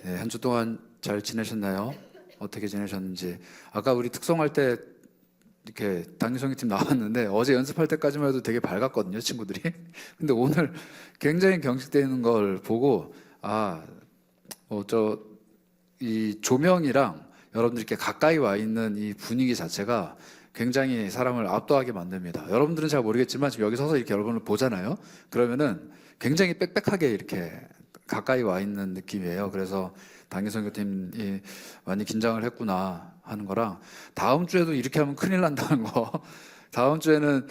네, 한 주 동안 잘 지내셨나요? 어떻게 지내셨는지. 아까 우리 특송할 때 이렇게 당기성교팀 나왔는데 어제 연습할 때까지만 해도 되게 밝았거든요, 친구들이. 근데 오늘 굉장히 경직되어 있는 걸 보고 이 조명이랑 여러분들 이렇게 가까이 와 있는 이 분위기 자체가 굉장히 사람을 압도하게 만듭니다. 여러분들은 잘 모르겠지만 지금 여기 서서 이렇게 여러분을 보잖아요. 그러면은 굉장히 빽빽하게 이렇게 가까이 와 있는 느낌이에요. 그래서 당기선교팀이 많이 긴장을 했구나 하는 거랑, 다음 주에도 이렇게 하면 큰일 난다는 거. 다음 주에는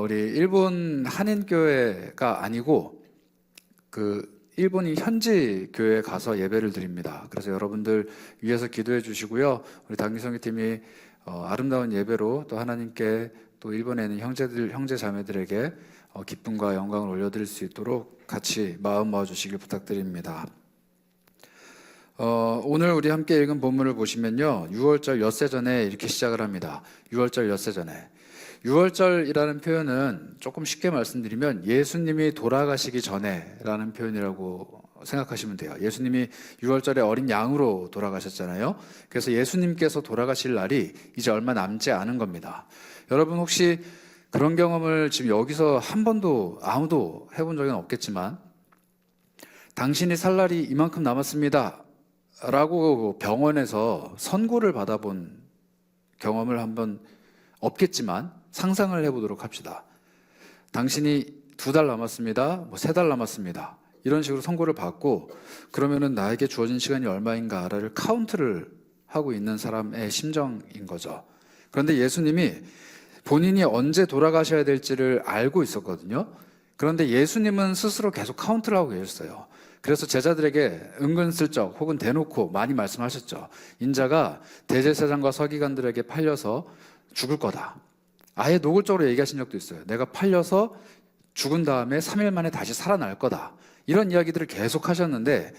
우리 일본 한인교회가 아니고 그 일본인 현지 교회에 가서 예배를 드립니다. 그래서 여러분들 위해서 기도해 주시고요. 우리 당기선교팀이 아름다운 예배로 또 하나님께 또 일본에 있는 형제 자매들에게 기쁨과 영광을 올려드릴 수 있도록 같이 마음 모아주시길 부탁드립니다. 오늘 우리 함께 읽은 본문을 보시면요, 6월절 엿새 전에 이렇게 시작을 합니다. 6월절 엿새 전에. 6월절이라는 표현은 조금 쉽게 말씀드리면 예수님이 돌아가시기 전에라는 표현이라고 생각하시면 돼요. 예수님이 6월절에 어린 양으로 돌아가셨잖아요. 그래서 예수님께서 돌아가실 날이 이제 얼마 남지 않은 겁니다. 여러분 혹시 그런 경험을 지금 여기서 한 번도 아무도 해본 적은 없겠지만, 당신이 살 날이 이만큼 남았습니다 라고 병원에서 선고를 받아본 경험을 한번 없겠지만 상상을 해보도록 합시다. 당신이 2달 남았습니다, 3달 남았습니다, 이런 식으로 선고를 받고, 그러면은 나에게 주어진 시간이 얼마인가를 카운트를 하고 있는 사람의 심정인 거죠. 그런데 예수님이 본인이 언제 돌아가셔야 될지를 알고 있었거든요. 그런데 예수님은 스스로 계속 카운트를 하고 계셨어요. 그래서 제자들에게 은근슬쩍 혹은 대놓고 많이 말씀하셨죠. 인자가 대제사장과 서기관들에게 팔려서 죽을 거다. 아예 노골적으로 얘기하신 적도 있어요. 내가 팔려서 죽은 다음에 3일 만에 다시 살아날 거다. 이런 이야기들을 계속 하셨는데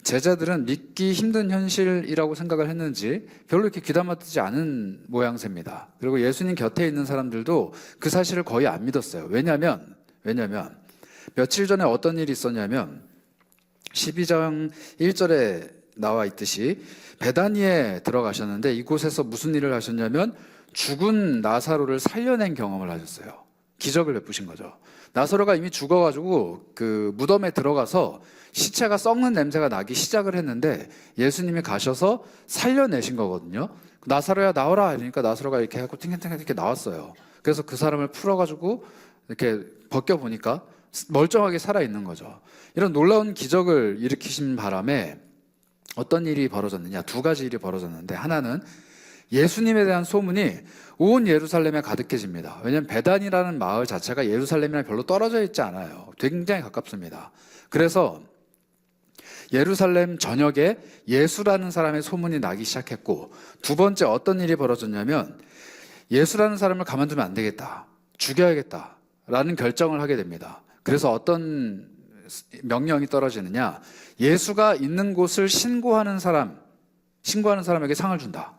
제자들은 믿기 힘든 현실이라고 생각을 했는지 별로 이렇게 귀담아듣지 않은 모양새입니다. 그리고 예수님 곁에 있는 사람들도 그 사실을 거의 안 믿었어요. 왜냐하면 며칠 전에 어떤 일이 있었냐면 12장 1절에 나와 있듯이 베다니에 들어가셨는데 이곳에서 무슨 일을 하셨냐면 죽은 나사로를 살려낸 경험을 하셨어요. 기적을 베푸신 거죠. 나사로가 이미 죽어가지고 그 무덤에 들어가서 시체가 썩는 냄새가 나기 시작을 했는데 예수님이 가셔서 살려내신 거거든요. 나사로야 나오라 이러니까 나사로가 이렇게 하고 팅팅팅 이렇게 나왔어요. 그래서 그 사람을 풀어가지고 이렇게 벗겨보니까 멀쩡하게 살아있는 거죠. 이런 놀라운 기적을 일으키신 바람에 어떤 일이 벌어졌느냐, 2가지 일이 벌어졌는데, 하나는 예수님에 대한 소문이 온 예루살렘에 가득해집니다. 왜냐하면 베단이라는 마을 자체가 예루살렘이랑 별로 떨어져 있지 않아요. 굉장히 가깝습니다. 그래서 예루살렘 전역에 예수라는 사람의 소문이 나기 시작했고, 2번째 어떤 일이 벌어졌냐면 예수라는 사람을 가만두면 안 되겠다, 죽여야겠다라는 결정을 하게 됩니다. 그래서 어떤 명령이 떨어지느냐, 예수가 있는 곳을 신고하는 사람에게 상을 준다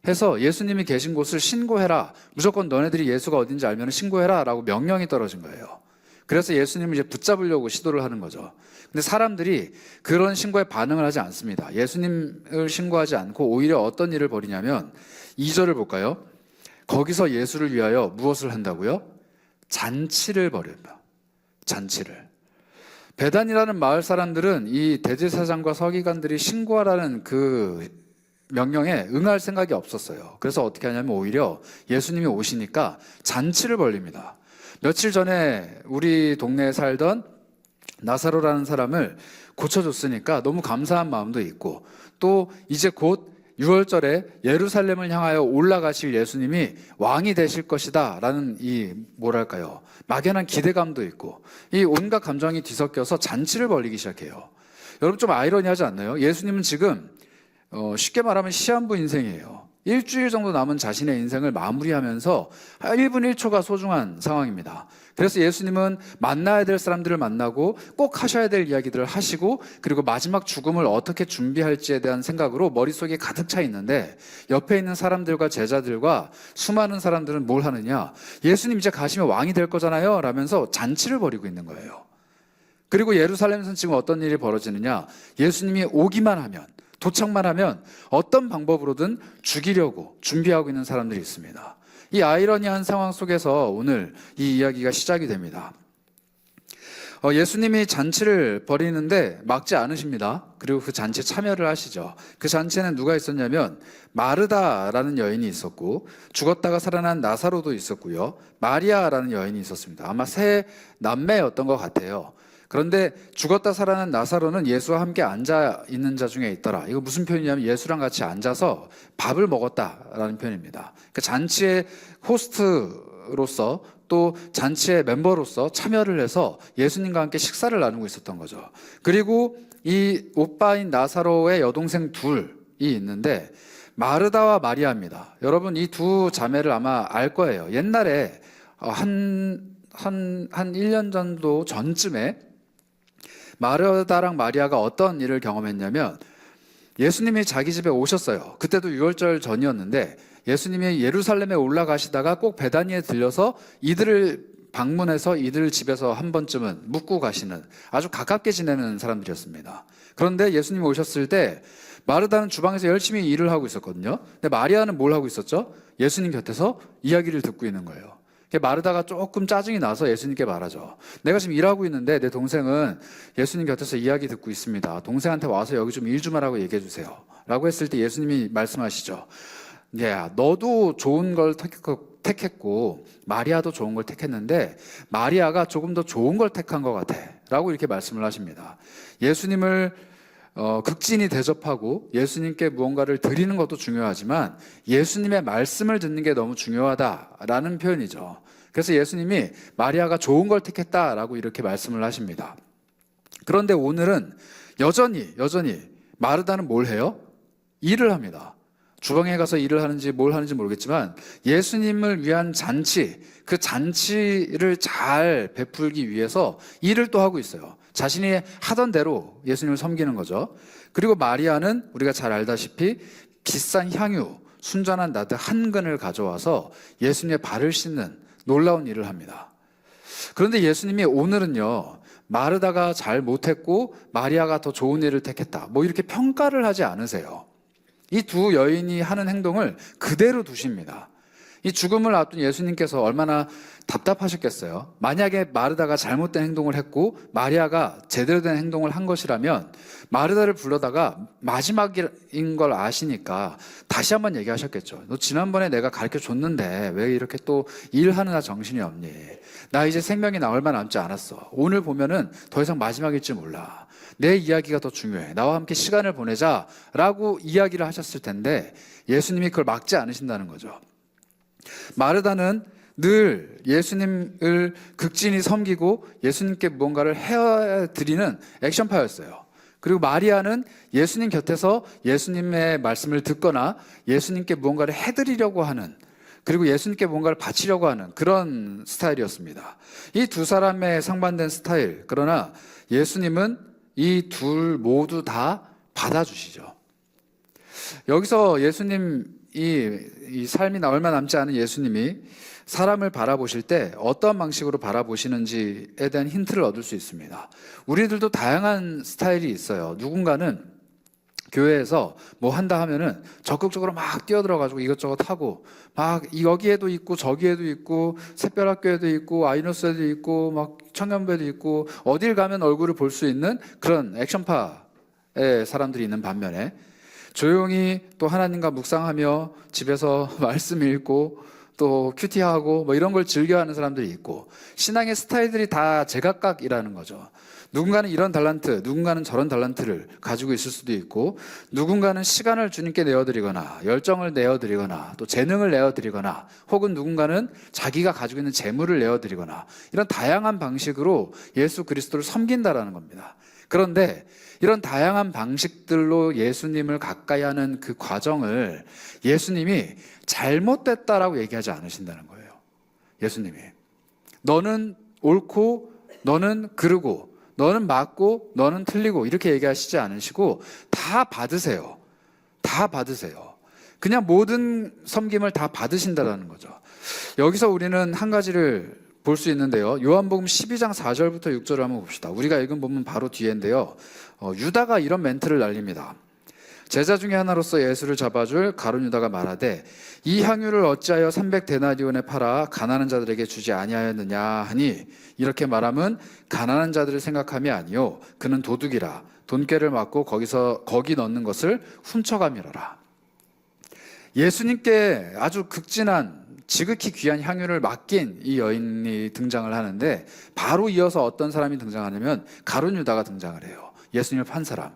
해서 예수님이 계신 곳을 신고해라, 무조건 너네들이 예수가 어딘지 알면 신고해라 라고 명령이 떨어진 거예요. 그래서 예수님을 이제 붙잡으려고 시도를 하는 거죠. 근데 사람들이 그런 신고에 반응을 하지 않습니다. 예수님을 신고하지 않고 오히려 어떤 일을 벌이냐면 2절을 볼까요? 거기서 예수를 위하여 무엇을 한다고요? 잔치를 벌입니다. 잔치를. 베단이라는 마을 사람들은 이 대제사장과 서기관들이 신고하라는 그 명령에 응할 생각이 없었어요. 그래서 어떻게 하냐면 오히려 예수님이 오시니까 잔치를 벌립니다. 며칠 전에 우리 동네에 살던 나사로라는 사람을 고쳐줬으니까 너무 감사한 마음도 있고, 또 이제 곧 6월절에 예루살렘을 향하여 올라가실 예수님이 왕이 되실 것이다 라는 이 막연한 기대감도 있고, 이 온갖 감정이 뒤섞여서 잔치를 벌이기 시작해요. 여러분 좀 아이러니하지 않나요? 예수님은 지금 쉽게 말하면 시한부 인생이에요. 일주일 정도 남은 자신의 인생을 마무리하면서 1분 1초가 소중한 상황입니다. 그래서 예수님은 만나야 될 사람들을 만나고 꼭 하셔야 될 이야기들을 하시고, 그리고 마지막 죽음을 어떻게 준비할지에 대한 생각으로 머릿속에 가득 차 있는데, 옆에 있는 사람들과 제자들과 수많은 사람들은 뭘 하느냐, 예수님 이제 가시면 왕이 될 거잖아요 라면서 잔치를 벌이고 있는 거예요. 그리고 예루살렘에서는 지금 어떤 일이 벌어지느냐, 예수님이 오기만 하면, 도착만 하면 어떤 방법으로든 죽이려고 준비하고 있는 사람들이 있습니다. 이 아이러니한 상황 속에서 오늘 이 이야기가 시작이 됩니다. 예수님이 잔치를 벌이는데 막지 않으십니다. 그리고 그 잔치에 참여를 하시죠. 그 잔치에는 누가 있었냐면 마르다라는 여인이 있었고, 죽었다가 살아난 나사로도 있었고요, 마리아라는 여인이 있었습니다. 아마 세 남매였던 것 같아요. 그런데 죽었다 살아난 나사로는 예수와 함께 앉아 있는 자 중에 있더라. 이거 무슨 표현이냐면 예수랑 같이 앉아서 밥을 먹었다라는 표현입니다. 그 잔치의 호스트로서 또 잔치의 멤버로서 참여를 해서 예수님과 함께 식사를 나누고 있었던 거죠. 그리고 이 오빠인 나사로의 여동생 둘이 있는데 마르다와 마리아입니다. 여러분 이 두 자매를 아마 알 거예요. 옛날에 한 1년 정도 전쯤에 마르다랑 마리아가 어떤 일을 경험했냐면 예수님이 자기 집에 오셨어요. 그때도 유월절 전이었는데 예수님이 예루살렘에 올라가시다가 꼭 베다니에 들려서 이들을 방문해서 이들 집에서 한 번쯤은 묵고 가시는 아주 가깝게 지내는 사람들이었습니다. 그런데 예수님이 오셨을 때 마르다는 주방에서 열심히 일을 하고 있었거든요. 근데 마리아는 뭘 하고 있었죠? 예수님 곁에서 이야기를 듣고 있는 거예요. 마르다가 조금 짜증이 나서 예수님께 말하죠. 내가 지금 일하고 있는데 내 동생은 예수님 곁에서 이야기 듣고 있습니다. 동생한테 와서 여기 좀 일 좀 하라고 얘기해 주세요. 라고 했을 때 예수님이 말씀하시죠. 야, 너도 좋은 걸 택했고 마리아도 좋은 걸 택했는데 마리아가 조금 더 좋은 걸 택한 것 같아. 라고 이렇게 말씀을 하십니다. 예수님을 극진히 대접하고 예수님께 무언가를 드리는 것도 중요하지만 예수님의 말씀을 듣는 게 너무 중요하다라는 표현이죠. 그래서 예수님이 마리아가 좋은 걸 택했다라고 이렇게 말씀을 하십니다. 그런데 오늘은 여전히 마르다는 뭘 해요? 일을 합니다. 주방에 가서 일을 하는지 뭘 하는지 모르겠지만 예수님을 위한 잔치, 그 잔치를 잘 베풀기 위해서 일을 또 하고 있어요. 자신이 하던 대로 예수님을 섬기는 거죠. 그리고 마리아는 우리가 잘 알다시피 비싼 향유, 순전한 나드 한 근을 가져와서 예수님의 발을 씻는 놀라운 일을 합니다. 그런데 예수님이 오늘은요, 마르다가 잘 못했고 마리아가 더 좋은 일을 택했다, 뭐 이렇게 평가를 하지 않으세요. 이 두 여인이 하는 행동을 그대로 두십니다. 이 죽음을 앞둔 예수님께서 얼마나 답답하셨겠어요. 만약에 마르다가 잘못된 행동을 했고 마리아가 제대로 된 행동을 한 것이라면 마르다를 불러다가 마지막인 걸 아시니까 다시 한번 얘기하셨겠죠. 너 지난번에 내가 가르쳐 줬는데 왜 이렇게 또 일하느라 정신이 없니? 나 이제 생명이 나 얼마 남지 않았어. 오늘 보면은 더 이상 마지막일지 몰라. 내 이야기가 더 중요해. 나와 함께 시간을 보내자 라고 이야기를 하셨을 텐데 예수님이 그걸 막지 않으신다는 거죠. 마르다는 늘 예수님을 극진히 섬기고 예수님께 무언가를 해드리는 액션파였어요. 그리고 마리아는 예수님 곁에서 예수님의 말씀을 듣거나 예수님께 무언가를 해드리려고 하는, 그리고 예수님께 뭔가를 바치려고 하는 그런 스타일이었습니다. 이 두 사람의 상반된 스타일, 그러나 예수님은 이 둘 모두 다 받아주시죠. 여기서 예수님 이 삶이 얼마 남지 않은 예수님이 사람을 바라보실 때 어떤 방식으로 바라보시는지에 대한 힌트를 얻을 수 있습니다. 우리들도 다양한 스타일이 있어요. 누군가는 교회에서 뭐 한다 하면은 적극적으로 막 뛰어들어가지고 이것저것 하고 막 여기에도 있고 저기에도 있고 샛별학교에도 있고 아이노스에도 있고 막 청년부에도 있고 어딜 가면 얼굴을 볼 수 있는 그런 액션파의 사람들이 있는 반면에 조용히 또 하나님과 묵상하며 집에서 말씀 읽고 또 큐티하고 뭐 이런 걸 즐겨하는 사람들이 있고, 신앙의 스타일들이 다 제각각이라는 거죠. 누군가는 이런 달란트, 누군가는 저런 달란트를 가지고 있을 수도 있고, 누군가는 시간을 주님께 내어드리거나 열정을 내어드리거나 또 재능을 내어드리거나, 혹은 누군가는 자기가 가지고 있는 재물을 내어드리거나, 이런 다양한 방식으로 예수 그리스도를 섬긴다라는 겁니다. 그런데 이런 다양한 방식들로 예수님을 가까이 하는 그 과정을 예수님이 잘못됐다라고 얘기하지 않으신다는 거예요. 예수님이 너는 옳고 너는 그르고 너는 맞고 너는 틀리고 이렇게 얘기하시지 않으시고 다 받으세요. 다 받으세요. 그냥 모든 섬김을 다 받으신다라는 거죠. 여기서 우리는 한 가지를 볼 수 있는데요. 요한복음 12장 4절부터 6절을 한번 봅시다. 우리가 읽은 본문 바로 뒤인데요. 유다가 이런 멘트를 날립니다. 제자 중에 하나로서 예수를 잡아줄 가룟 유다가 말하되 이 향유를 어찌하여 300데나리온에 팔아 가난한 자들에게 주지 아니하였느냐 하니 이렇게 말함은 가난한 자들을 생각함이 아니요 그는 도둑이라 돈꾀를 맞고 거기 넣는 것을 훔쳐감이로라. 예수님께 아주 극진한 지극히 귀한 향유를 맡긴 이 여인이 등장을 하는데 바로 이어서 어떤 사람이 등장하냐면 가룟 유다가 등장을 해요. 예수님을 판 사람.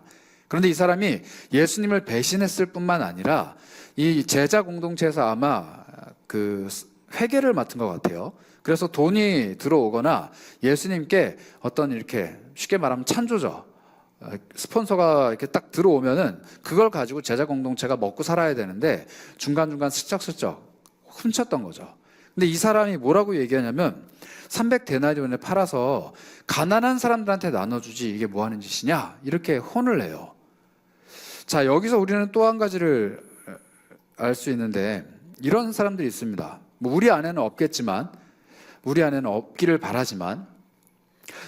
그런데 이 사람이 예수님을 배신했을 뿐만 아니라 이 제자 공동체에서 아마 그 회계를 맡은 것 같아요. 그래서 돈이 들어오거나 예수님께 어떤 이렇게 쉽게 말하면 찬조죠. 스폰서가 이렇게 딱 들어오면은 그걸 가지고 제자 공동체가 먹고 살아야 되는데 중간중간 슬쩍슬쩍 훔쳤던 거죠. 근데 이 사람이 뭐라고 얘기하냐면 300데나리온에 팔아서 가난한 사람들한테 나눠주지 이게 뭐 하는 짓이냐 이렇게 혼을 내요. 자, 여기서 우리는 또 한 가지를 알 수 있는데 이런 사람들이 있습니다. 뭐 우리 안에는 없겠지만 우리 안에는 없기를 바라지만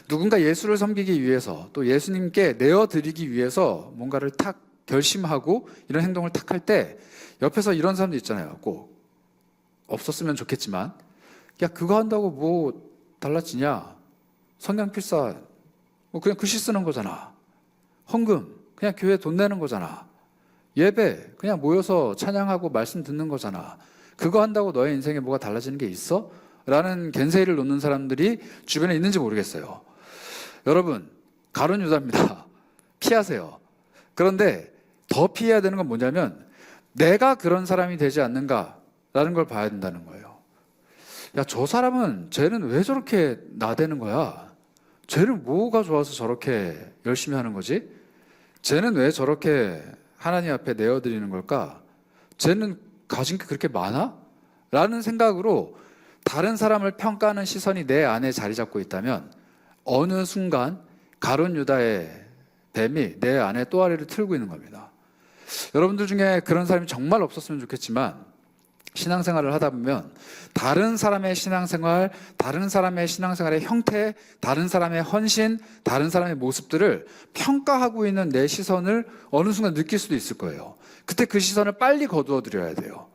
누군가 예수를 섬기기 위해서 또 예수님께 내어드리기 위해서 뭔가를 탁 결심하고 이런 행동을 탁 할 때 옆에서 이런 사람도 있잖아요. 꼭 없었으면 좋겠지만 야 그거 한다고 뭐 달라지냐, 성경 필사 뭐 그냥 글씨 쓰는 거잖아, 헌금 그냥 교회 돈 내는 거잖아, 예배 그냥 모여서 찬양하고 말씀 듣는 거잖아, 그거 한다고 너의 인생에 뭐가 달라지는 게 있어? 라는 겐세이를 놓는 사람들이 주변에 있는지 모르겠어요. 여러분 가룟 유다입니다. 피하세요. 그런데 더 피해야 되는 건 뭐냐면 내가 그런 사람이 되지 않는가라는 걸 봐야 된다는 거예요. 야, 저 사람은 쟤는 왜 저렇게 나대는 거야? 쟤는 뭐가 좋아서 저렇게 열심히 하는 거지? 쟤는 왜 저렇게 하나님 앞에 내어드리는 걸까? 쟤는 가진 게 그렇게 많아? 라는 생각으로 다른 사람을 평가하는 시선이 내 안에 자리 잡고 있다면 어느 순간 가룟 유다의 뱀이 내 안에 또아리를 틀고 있는 겁니다. 여러분들 중에 그런 사람이 정말 없었으면 좋겠지만 신앙생활을 하다 보면 다른 사람의 신앙생활, 다른 사람의 신앙생활의 형태, 다른 사람의 헌신, 다른 사람의 모습들을 평가하고 있는 내 시선을 어느 순간 느낄 수도 있을 거예요. 그때 그 시선을 빨리 거두어 드려야 돼요.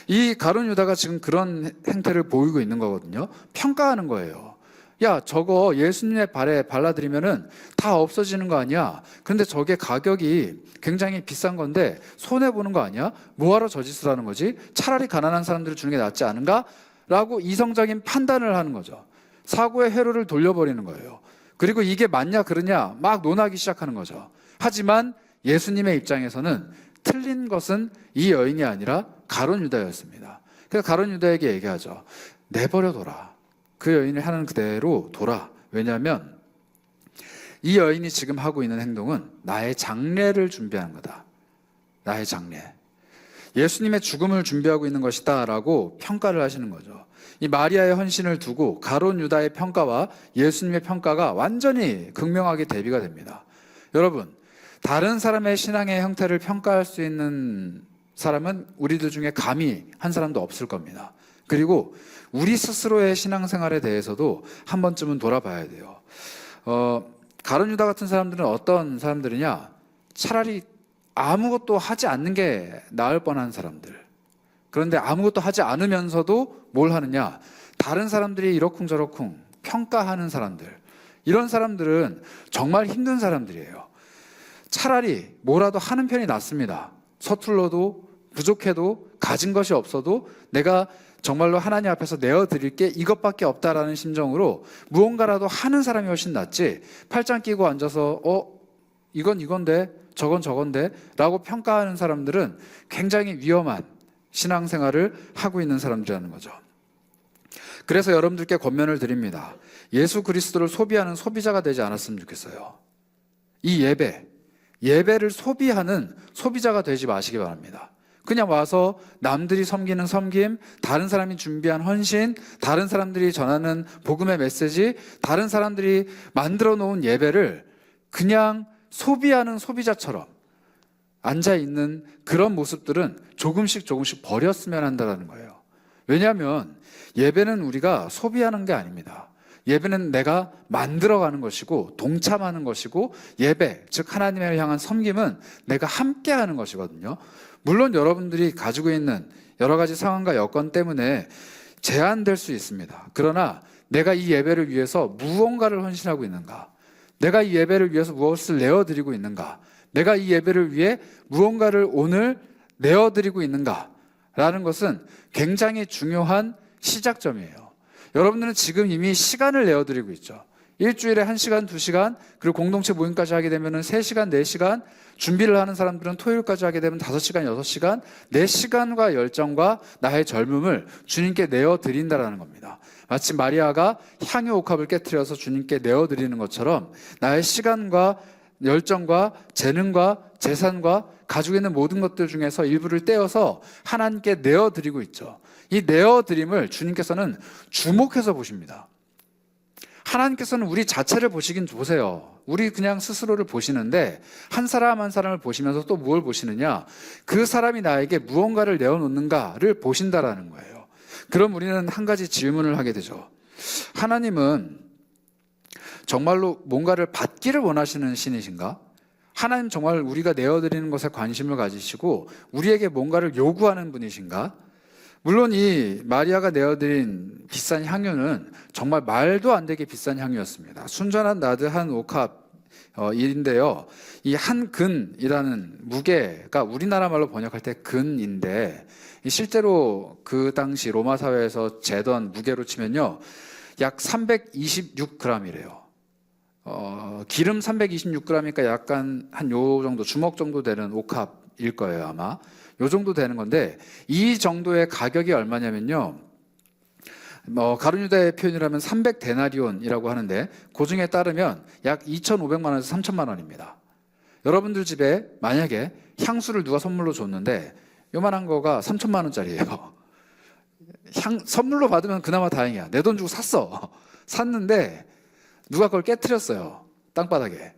이 가룟 유다가 지금 그런 행태를 보이고 있는 거거든요. 평가하는 거예요. 야, 저거 예수님의 발에 발라드리면은 다 없어지는 거 아니야? 근데 저게 가격이 굉장히 비싼 건데 손해보는 거 아니야? 뭐하러 저 짓을 하는 거지? 차라리 가난한 사람들을 주는 게 낫지 않은가? 라고 이성적인 판단을 하는 거죠. 사고의 회로를 돌려버리는 거예요. 그리고 이게 맞냐 그러냐 막 논하기 시작하는 거죠. 하지만 예수님의 입장에서는 틀린 것은 이 여인이 아니라 가룟 유다였습니다. 그래서 가룟 유다에게 얘기하죠. 내버려둬라. 그 여인이 하는 그대로 둬라. 왜냐하면 이 여인이 지금 하고 있는 행동은 나의 장례를 준비하는 거다. 나의 장례. 예수님의 죽음을 준비하고 있는 것이다 라고 평가를 하시는 거죠. 이 마리아의 헌신을 두고 가룟 유다의 평가와 예수님의 평가가 완전히 극명하게 대비가 됩니다. 여러분, 다른 사람의 신앙의 형태를 평가할 수 있는 사람은 우리들 중에 감히 한 사람도 없을 겁니다. 그리고 우리 스스로의 신앙생활에 대해서도 한 번쯤은 돌아봐야 돼요. 가룟 유다 같은 사람들은 어떤 사람들이냐? 차라리 아무것도 하지 않는 게 나을 뻔한 사람들. 그런데 아무것도 하지 않으면서도 뭘 하느냐? 다른 사람들이 이러쿵저러쿵 평가하는 사람들. 이런 사람들은 정말 힘든 사람들이에요. 차라리 뭐라도 하는 편이 낫습니다. 서툴러도 부족해도 가진 것이 없어도 내가 정말로 하나님 앞에서 내어드릴 게 이것밖에 없다라는 심정으로 무언가라도 하는 사람이 훨씬 낫지, 팔짱 끼고 앉아서 이건 이건데 저건 저건데 라고 평가하는 사람들은 굉장히 위험한 신앙생활을 하고 있는 사람들이라는 거죠. 그래서 여러분들께 권면을 드립니다. 예수 그리스도를 소비하는 소비자가 되지 않았으면 좋겠어요. 이 예배를 소비하는 소비자가 되지 마시기 바랍니다. 그냥 와서 남들이 섬기는 섬김, 다른 사람이 준비한 헌신, 다른 사람들이 전하는 복음의 메시지, 다른 사람들이 만들어 놓은 예배를 그냥 소비하는 소비자처럼 앉아있는 그런 모습들은 조금씩 버렸으면 한다는 거예요. 왜냐하면 예배는 우리가 소비하는 게 아닙니다. 예배는 내가 만들어가는 것이고 동참하는 것이고, 예배, 즉 하나님을 향한 섬김은 내가 함께하는 것이거든요. 물론 여러분들이 가지고 있는 여러 가지 상황과 여건 때문에 제한될 수 있습니다. 그러나 내가 이 예배를 위해서 무언가를 헌신하고 있는가? 내가 이 예배를 위해서 무엇을 내어드리고 있는가? 내가 이 예배를 위해 무언가를 오늘 내어드리고 있는가? 라는 것은 굉장히 중요한 시작점이에요. 여러분들은 지금 이미 시간을 내어드리고 있죠. 일주일에 1시간, 2시간, 그리고 공동체 모임까지 하게 되면 3시간, 4시간, 준비를 하는 사람들은 토요일까지 하게 되면 5시간, 6시간, 내 시간과 열정과 나의 젊음을 주님께 내어드린다라는 겁니다. 마치 마리아가 향유 옥합을 깨트려서 주님께 내어드리는 것처럼 나의 시간과 열정과 재능과 재산과 가지고 있는 모든 것들 중에서 일부를 떼어서 하나님께 내어드리고 있죠. 이 내어드림을 주님께서는 주목해서 보십니다. 하나님께서는 우리 자체를 보시긴 보세요. 우리 그냥 스스로를 보시는데 한 사람 한 사람을 보시면서 또 무엇을 보시느냐? 그 사람이 나에게 무언가를 내어놓는가를 보신다라는 거예요. 그럼 우리는 한 가지 질문을 하게 되죠. 하나님은 정말로 뭔가를 받기를 원하시는 신이신가? 하나님 정말 우리가 내어드리는 것에 관심을 가지시고 우리에게 뭔가를 요구하는 분이신가? 물론 이 마리아가 내어드린 비싼 향유는 정말 말도 안 되게 비싼 향유였습니다. 순전한 나드 한 옥합인데요. 이 한 근이라는 무게가 우리나라 말로 번역할 때 근인데, 실제로 그 당시 로마 사회에서 재던 무게로 치면요, 약 326g이래요. 기름 326g이니까 약간 한 요 정도, 주먹 정도 되는 옥합일 거예요, 아마. 요 정도 되는 건데, 이 정도의 가격이 얼마냐면요, 가룟유다의 표현이라면 300데나리온이라고 하는데, 그 중에 따르면 약 2,500만 원에서 3,000만 원입니다. 여러분들 집에 만약에 향수를 누가 선물로 줬는데 요만한 거가 3,000만 원짜리예요. 선물로 받으면 그나마 다행이야. 내 돈 주고 샀는데 누가 그걸 깨트렸어요, 땅바닥에.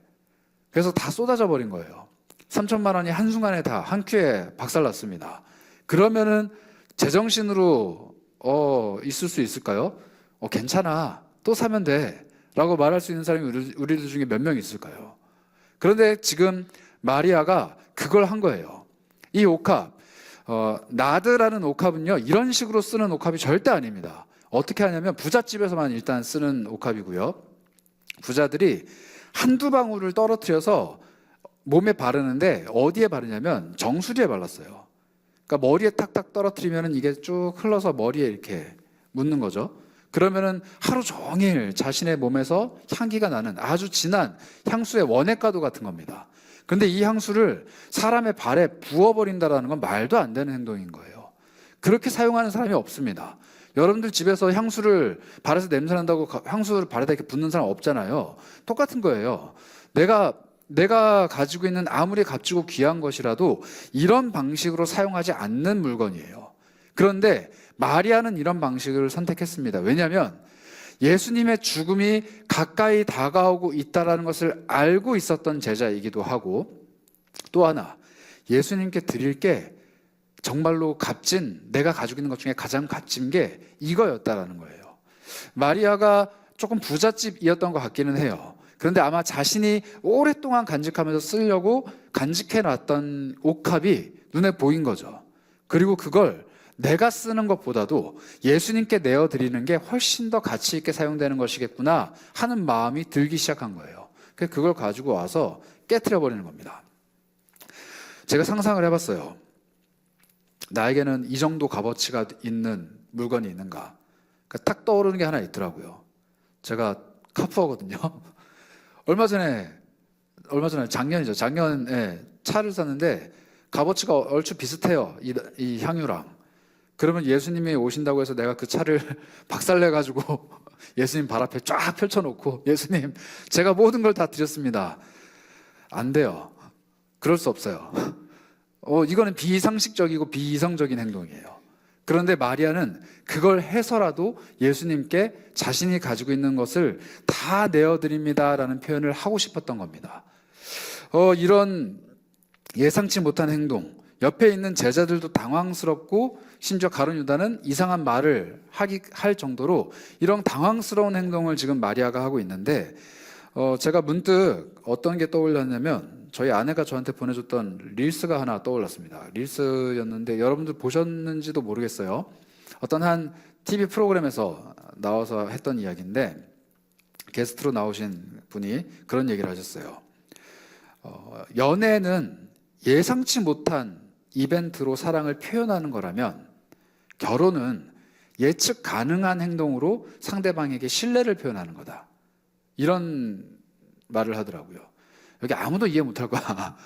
그래서 다 쏟아져 버린 거예요. 3,000만 원이 한순간에 다 한 큐에 박살났습니다. 그러면은 제정신으로 있을 수 있을까요? 괜찮아, 또 사면 돼 라고 말할 수 있는 사람이 우리들 중에 몇 명 있을까요? 그런데 지금 마리아가 그걸 한 거예요. 이 옥합, 나드라는 옥합은요, 이런 식으로 쓰는 옥합이 절대 아닙니다. 어떻게 하냐면 부잣집에서만 일단 쓰는 옥합이고요, 부자들이 한두 방울을 떨어뜨려서 몸에 바르는데 어디에 바르냐면 정수리에 발랐어요. 그러니까 머리에 탁탁 떨어뜨리면 이게 쭉 흘러서 머리에 이렇게 묻는 거죠. 그러면은 하루 종일 자신의 몸에서 향기가 나는 아주 진한 향수의 원액과도 같은 겁니다. 그런데 이 향수를 사람의 발에 부어버린다는 건 말도 안 되는 행동인 거예요. 그렇게 사용하는 사람이 없습니다. 여러분들 집에서 향수를 발에서 냄새 난다고 향수를 발에다 이렇게 붓는 사람 없잖아요. 똑같은 거예요. 내가 가지고 있는 아무리 값지고 귀한 것이라도 이런 방식으로 사용하지 않는 물건이에요. 그런데 마리아는 이런 방식을 선택했습니다. 왜냐하면 예수님의 죽음이 가까이 다가오고 있다는 것을 알고 있었던 제자이기도 하고, 또 하나 예수님께 드릴 게 정말로 값진, 내가 가지고 있는 것 중에 가장 값진 게 이거였다라는 거예요. 마리아가 조금 부잣집이었던 것 같기는 해요. 그런데 아마 자신이 오랫동안 간직하면서 쓰려고 간직해놨던 옥합이 눈에 보인 거죠. 그리고 그걸 내가 쓰는 것보다도 예수님께 내어드리는 게 훨씬 더 가치 있게 사용되는 것이겠구나 하는 마음이 들기 시작한 거예요. 그걸 가지고 와서 깨트려 버리는 겁니다. 제가 상상을 해봤어요. 나에게는 이 정도 값어치가 있는 물건이 있는가? 딱 떠오르는 게 하나 있더라고요. 제가 카푸어거든요. 얼마 전에 작년이죠. 작년에 차를 샀는데 값어치가 얼추 비슷해요, 이 향유랑. 그러면 예수님이 오신다고 해서 내가 그 차를 박살내가지고 예수님 발 앞에 쫙 펼쳐놓고, 예수님 제가 모든 걸 다 드렸습니다, 안 돼요. 그럴 수 없어요. 이거는 비상식적이고 비이성적인 행동이에요. 그런데 마리아는 그걸 해서라도 예수님께 자신이 가지고 있는 것을 다 내어드립니다라는 표현을 하고 싶었던 겁니다. 이런 예상치 못한 행동, 옆에 있는 제자들도 당황스럽고 심지어 가룟 유다는 이상한 말을 할 정도로 이런 당황스러운 행동을 지금 마리아가 하고 있는데 제가 문득 어떤 게 떠올랐냐면 저희 아내가 저한테 보내줬던 릴스가 하나 떠올랐습니다. 릴스였는데 여러분들 보셨는지도 모르겠어요. 어떤 한 TV 프로그램에서 나와서 했던 이야기인데 게스트로 나오신 분이 그런 얘기를 하셨어요. 연애는 예상치 못한 이벤트로 사랑을 표현하는 거라면 결혼은 예측 가능한 행동으로 상대방에게 신뢰를 표현하는 거다. 이런 말을 하더라고요. 여기 아무도 이해 못할 거야.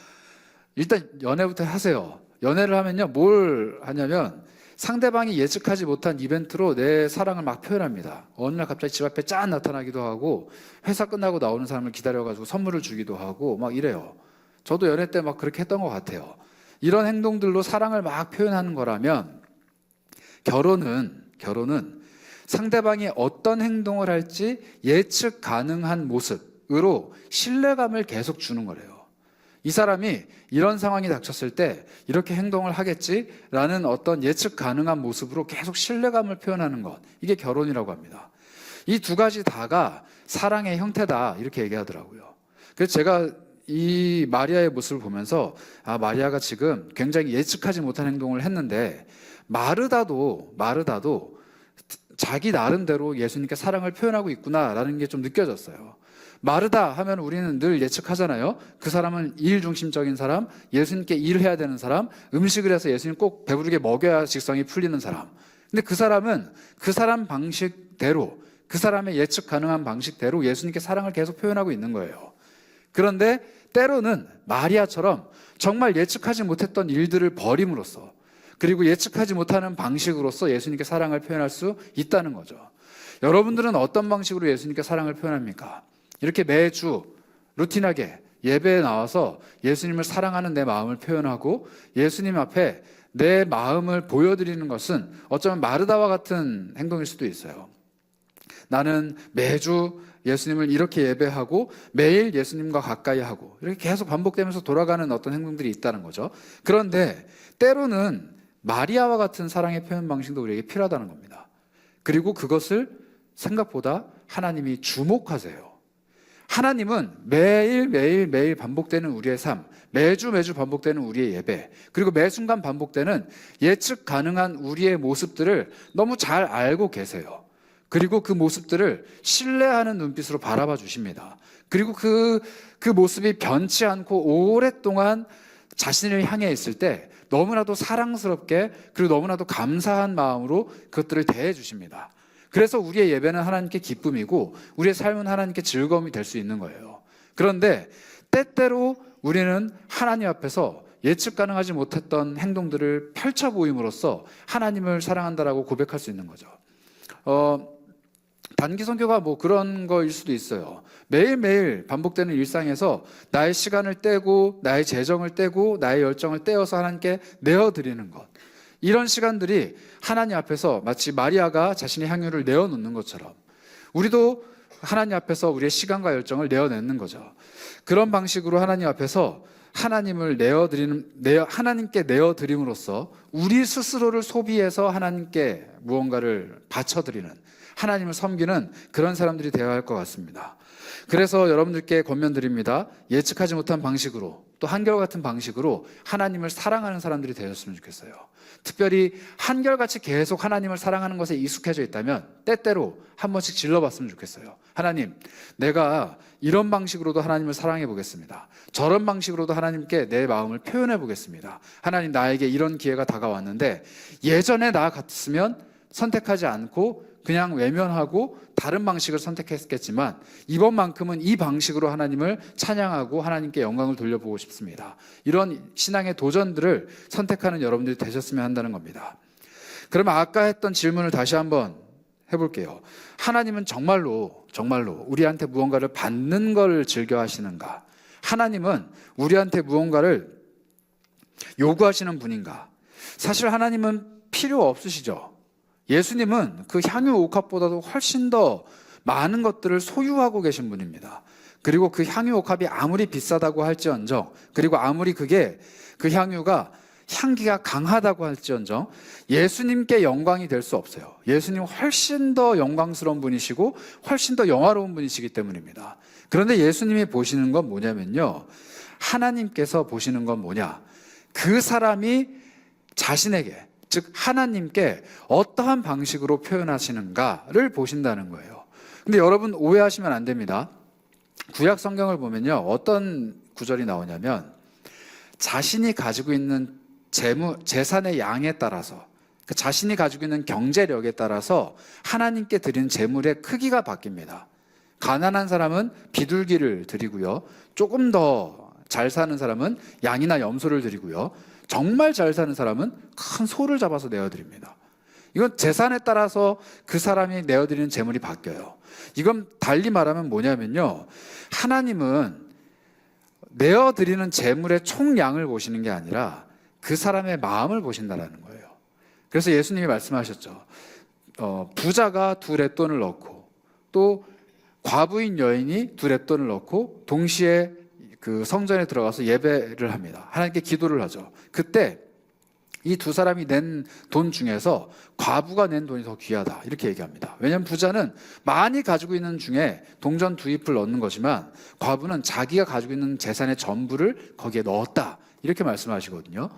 일단 연애부터 하세요. 연애를 하면요, 뭘 하냐면 상대방이 예측하지 못한 이벤트로 내 사랑을 막 표현합니다. 어느 날 갑자기 집 앞에 짠 나타나기도 하고 회사 끝나고 나오는 사람을 기다려가지고 선물을 주기도 하고 막 이래요. 저도 연애 때 막 그렇게 했던 것 같아요. 이런 행동들로 사랑을 막 표현하는 거라면 결혼은 상대방이 어떤 행동을 할지 예측 가능한 모습으로 신뢰감을 계속 주는 거래요. 이 사람이 이런 상황이 닥쳤을 때 이렇게 행동을 하겠지라는 어떤 예측 가능한 모습으로 계속 신뢰감을 표현하는 것, 이게 결혼이라고 합니다. 이 두 가지 다가 사랑의 형태다, 이렇게 얘기하더라고요. 그래서 제가 이 마리아의 모습을 보면서 마리아가 지금 굉장히 예측하지 못한 행동을 했는데 마르다도 자기 나름대로 예수님께 사랑을 표현하고 있구나라는 게 좀 느껴졌어요. 마르다 하면 우리는 늘 예측하잖아요. 그 사람은 일 중심적인 사람, 예수님께 일을 해야 되는 사람, 음식을 해서 예수님 꼭 배부르게 먹여야 직성이 풀리는 사람. 근데 그 사람은 그 사람 방식대로, 그 사람의 예측 가능한 방식대로 예수님께 사랑을 계속 표현하고 있는 거예요. 그런데 때로는 마리아처럼 정말 예측하지 못했던 일들을 벌임으로써, 그리고 예측하지 못하는 방식으로서 예수님께 사랑을 표현할 수 있다는 거죠. 여러분들은 어떤 방식으로 예수님께 사랑을 표현합니까? 이렇게 매주 루틴하게 예배에 나와서 예수님을 사랑하는 내 마음을 표현하고 예수님 앞에 내 마음을 보여드리는 것은 어쩌면 마르다와 같은 행동일 수도 있어요. 나는 매주 예수님을 이렇게 예배하고 매일 예수님과 가까이 하고 이렇게 계속 반복되면서 돌아가는 어떤 행동들이 있다는 거죠. 그런데 때로는 마리아와 같은 사랑의 표현 방식도 우리에게 필요하다는 겁니다. 그리고 그것을 생각보다 하나님이 주목하세요. 하나님은 매일 반복되는 우리의 삶, 매주 반복되는 우리의 예배, 그리고 매 순간 반복되는 예측 가능한 우리의 모습들을 너무 잘 알고 계세요. 그리고 그 모습들을 신뢰하는 눈빛으로 바라봐 주십니다. 그리고 그 모습이 변치 않고 오랫동안 자신을 향해 있을 때 너무나도 사랑스럽게, 그리고 너무나도 감사한 마음으로 그것들을 대해 주십니다. 그래서 우리의 예배는 하나님께 기쁨이고 우리의 삶은 하나님께 즐거움이 될 수 있는 거예요. 그런데 때때로 우리는 하나님 앞에서 예측 가능하지 못했던 행동들을 펼쳐 보임으로써 하나님을 사랑한다라고 고백할 수 있는 거죠. 단기 선교가 뭐 그런 거일 수도 있어요. 매일매일 반복되는 일상에서 나의 시간을 떼고 나의 재정을 떼고 나의 열정을 떼어서 하나님께 내어드리는 것, 이런 시간들이 하나님 앞에서 마치 마리아가 자신의 향유를 내어놓는 것처럼 우리도 하나님 앞에서 우리의 시간과 열정을 내어내는 거죠. 그런 방식으로 하나님 앞에서 하나님께 내어드림으로써 우리 스스로를 소비해서 하나님께 무언가를 바쳐드리는, 하나님을 섬기는 그런 사람들이 되어야 할 것 같습니다. 그래서 여러분들께 권면드립니다. 예측하지 못한 방식으로, 또 한결같은 방식으로 하나님을 사랑하는 사람들이 되셨으면 좋겠어요. 특별히 한결같이 계속 하나님을 사랑하는 것에 익숙해져 있다면 때때로 한 번씩 질러봤으면 좋겠어요. 하나님, 내가 이런 방식으로도 하나님을 사랑해 보겠습니다. 저런 방식으로도 하나님께 내 마음을 표현해 보겠습니다. 하나님, 나에게 이런 기회가 다가왔는데 예전에 나 같으면 선택하지 않고 그냥 외면하고 다른 방식을 선택했겠지만 이번만큼은 이 방식으로 하나님을 찬양하고 하나님께 영광을 돌려보고 싶습니다. 이런 신앙의 도전들을 선택하는 여러분들이 되셨으면 한다는 겁니다. 그러면 아까 했던 질문을 다시 한번 해볼게요. 하나님은 정말로 우리한테 무언가를 받는 걸 즐겨 하시는가? 하나님은 우리한테 무언가를 요구하시는 분인가? 사실 하나님은 필요 없으시죠. 예수님은 그 향유 옥합보다도 훨씬 더 많은 것들을 소유하고 계신 분입니다. 그리고 그 향유 옥합이 아무리 비싸다고 할지언정, 그리고 아무리 그 향유가 향기가 강하다고 할지언정 예수님께 영광이 될 수 없어요. 예수님은 훨씬 더 영광스러운 분이시고 훨씬 더 영화로운 분이시기 때문입니다. 그런데 예수님이 보시는 건 뭐냐면요, 하나님께서 보시는 건 뭐냐, 그 사람이 자신에게, 즉 하나님께 어떠한 방식으로 표현하시는가를 보신다는 거예요. 근데 여러분 오해하시면 안 됩니다. 구약 성경을 보면요, 어떤 구절이 나오냐면 자신이 가지고 있는 재산의 양에 따라서, 그 자신이 가지고 있는 경제력에 따라서 하나님께 드리는 재물의 크기가 바뀝니다. 가난한 사람은 비둘기를 드리고요, 조금 더 잘 사는 사람은 양이나 염소를 드리고요, 정말 잘 사는 사람은 큰 소를 잡아서 내어드립니다. 이건 재산에 따라서 그 사람이 내어드리는 재물이 바뀌어요. 이건 달리 말하면 뭐냐면요, 하나님은 내어드리는 재물의 총량을 보시는 게 아니라 그 사람의 마음을 보신다는 거예요. 그래서 예수님이 말씀하셨죠. 부자가 2렙돈을 넣고 또 과부인 여인이 2렙돈을 넣고 동시에 그 성전에 들어가서 예배를 합니다. 하나님께 기도를 하죠. 그때 이 두 사람이 낸 돈 중에서 과부가 낸 돈이 더 귀하다, 이렇게 얘기합니다. 왜냐하면 부자는 많이 가지고 있는 중에 동전 2잎을 넣는 거지만 과부는 자기가 가지고 있는 재산의 전부를 거기에 넣었다, 이렇게 말씀하시거든요.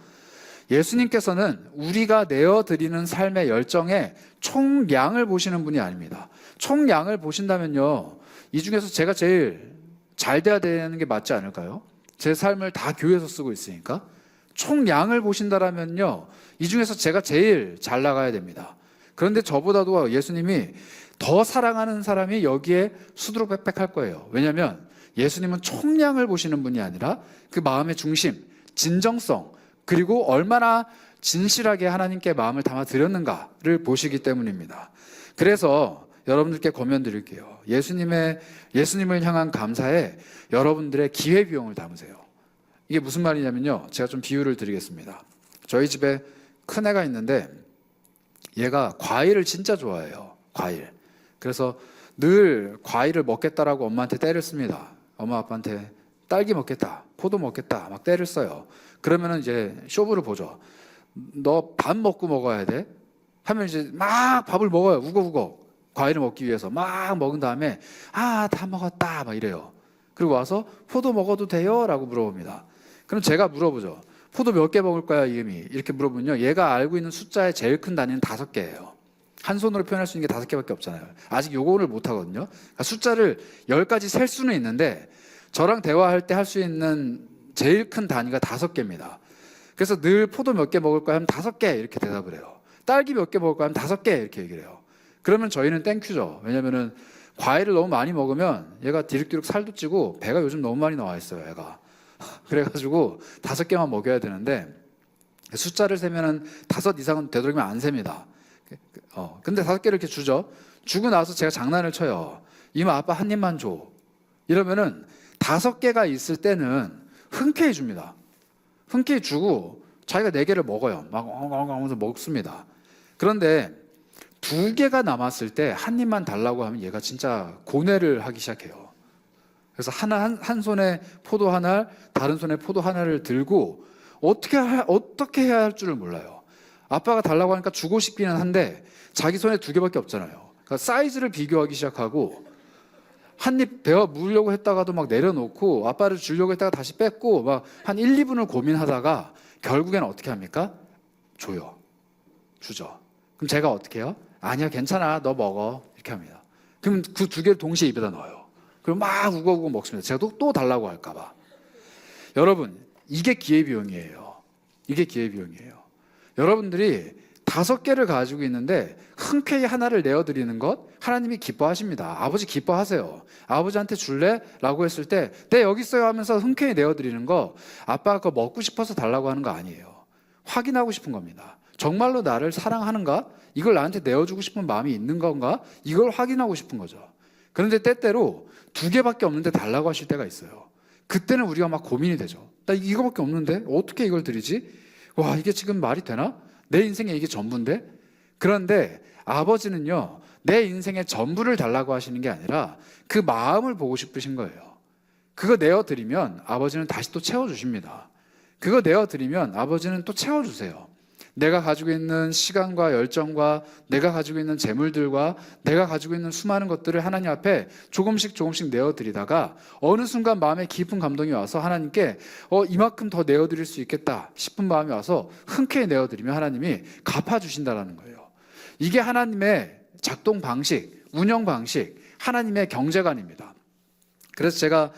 예수님께서는 우리가 내어드리는 삶의 열정에 총량을 보시는 분이 아닙니다. 총량을 보신다면요, 이 중에서 제가 제일 잘 돼야 되는 게 맞지 않을까요? 제 삶을 다 교회에서 쓰고 있으니까. 총량을 보신다라면요, 이 중에서 제가 제일 잘 나가야 됩니다. 그런데 저보다도 예수님이 더 사랑하는 사람이 여기에 수두룩백백할 거예요. 왜냐하면 예수님은 총량을 보시는 분이 아니라 그 마음의 중심, 진정성, 그리고 얼마나 진실하게 하나님께 마음을 담아 드렸는가를 보시기 때문입니다. 그래서 여러분들께 권면 드릴게요. 예수님을 향한 감사에 여러분들의 기회비용을 담으세요. 이게 무슨 말이냐면요, 제가 좀 비유를 드리겠습니다. 저희 집에 큰 애가 있는데 얘가 과일을 진짜 좋아해요. 과일. 그래서 늘 과일을 먹겠다라고 엄마한테 떼를 씁니다. 엄마 아빠한테 딸기 먹겠다, 포도 먹겠다 막 떼를 써요. 그러면은 이제 쇼부를 보죠. 너 밥 먹고 먹어야 돼? 하면 이제 막 밥을 먹어요. 우거우거 과일을 먹기 위해서 막 먹은 다음에 다 먹었다 막 이래요. 그리고 와서 포도 먹어도 돼요? 라고 물어봅니다. 그럼 제가 물어보죠. 포도 몇 개 먹을 거야, 이음이? 이렇게 물어보면요, 얘가 알고 있는 숫자의 제일 큰 단위는 5개예요. 한 손으로 표현할 수 있는 게 5개밖에 없잖아요. 아직 요거를 못 하거든요. 그러니까 숫자를 10가지 셀 수는 있는데 저랑 대화할 때 할 수 있는 제일 큰 단위가 5개입니다. 그래서 늘 포도 몇 개 먹을 거야 하면 5개 이렇게 대답을 해요. 딸기 몇 개 먹을 거야 하면 5개 이렇게 얘기를 해요. 그러면 저희는 땡큐죠. 왜냐면은 과일을 너무 많이 먹으면 얘가 디륵디륵 살도 찌고 배가 요즘 너무 많이 나와 있어요, 얘가. 그래가지고 5개만 먹여야 되는데 숫자를 세면은 5 이상은 되도록이면 안 셉니다. 근데 5개를 이렇게 주죠. 주고 나서 제가 장난을 쳐요. 이모 아빠 한 입만 줘. 이러면은 5개가 있을 때는 흔쾌히 줍니다. 흔쾌히 주고 자기가 4개를 먹어요. 막 엉엉엉 하면서 먹습니다. 그런데 2개가 남았을 때 한 입만 달라고 하면 얘가 진짜 고뇌를 하기 시작해요. 그래서 한 손에 포도 하나, 다른 손에 포도 하나를 들고 어떻게 해야 할 줄을 몰라요. 아빠가 달라고 하니까 주고 싶기는 한데 자기 손에 2개밖에 없잖아요. 그러니까 사이즈를 비교하기 시작하고 한 입 베어 물려고 했다가도 막 내려놓고 아빠를 주려고 했다가 다시 뺐고 막 한 1, 2분을 고민하다가 결국에는 어떻게 합니까? 줘요. 주죠. 그럼 제가 어떻게 해요? 아니야, 괜찮아, 너 먹어, 이렇게 합니다. 그럼 그 2개를 동시에 입에다 넣어요. 그럼 막 우거우거 먹습니다. 제가 또 달라고 할까 봐. 여러분, 이게 기회비용이에요. 이게 기회비용이에요. 여러분들이 5개를 가지고 있는데 흔쾌히 하나를 내어드리는 것, 하나님이 기뻐하십니다. 아버지 기뻐하세요. 아버지한테 줄래? 라고 했을 때 네, 여기 있어요 하면서 흔쾌히 내어드리는 거, 아빠가 그거 먹고 싶어서 달라고 하는 거 아니에요. 확인하고 싶은 겁니다. 정말로 나를 사랑하는가? 이걸 나한테 내어주고 싶은 마음이 있는 건가? 이걸 확인하고 싶은 거죠. 그런데 때때로 2개밖에 없는데 달라고 하실 때가 있어요. 그때는 우리가 막 고민이 되죠. 나 이거밖에 없는데 어떻게 이걸 드리지? 와, 이게 지금 말이 되나? 내 인생에 이게 전부인데? 그런데 아버지는요, 내 인생의 전부를 달라고 하시는 게 아니라 그 마음을 보고 싶으신 거예요. 그거 내어드리면 아버지는 다시 또 채워주십니다. 그거 내어드리면 아버지는 또 채워주세요. 내가 가지고 있는 시간과 열정과 내가 가지고 있는 재물들과 내가 가지고 있는 수많은 것들을 하나님 앞에 조금씩 내어드리다가 어느 순간 마음에 깊은 감동이 와서 하나님께 이만큼 더 내어드릴 수 있겠다 싶은 마음이 와서 흔쾌히 내어드리면 하나님이 갚아주신다는 거예요. 이게 하나님의 작동 방식, 운영 방식, 하나님의 경제관입니다. 그래서 제가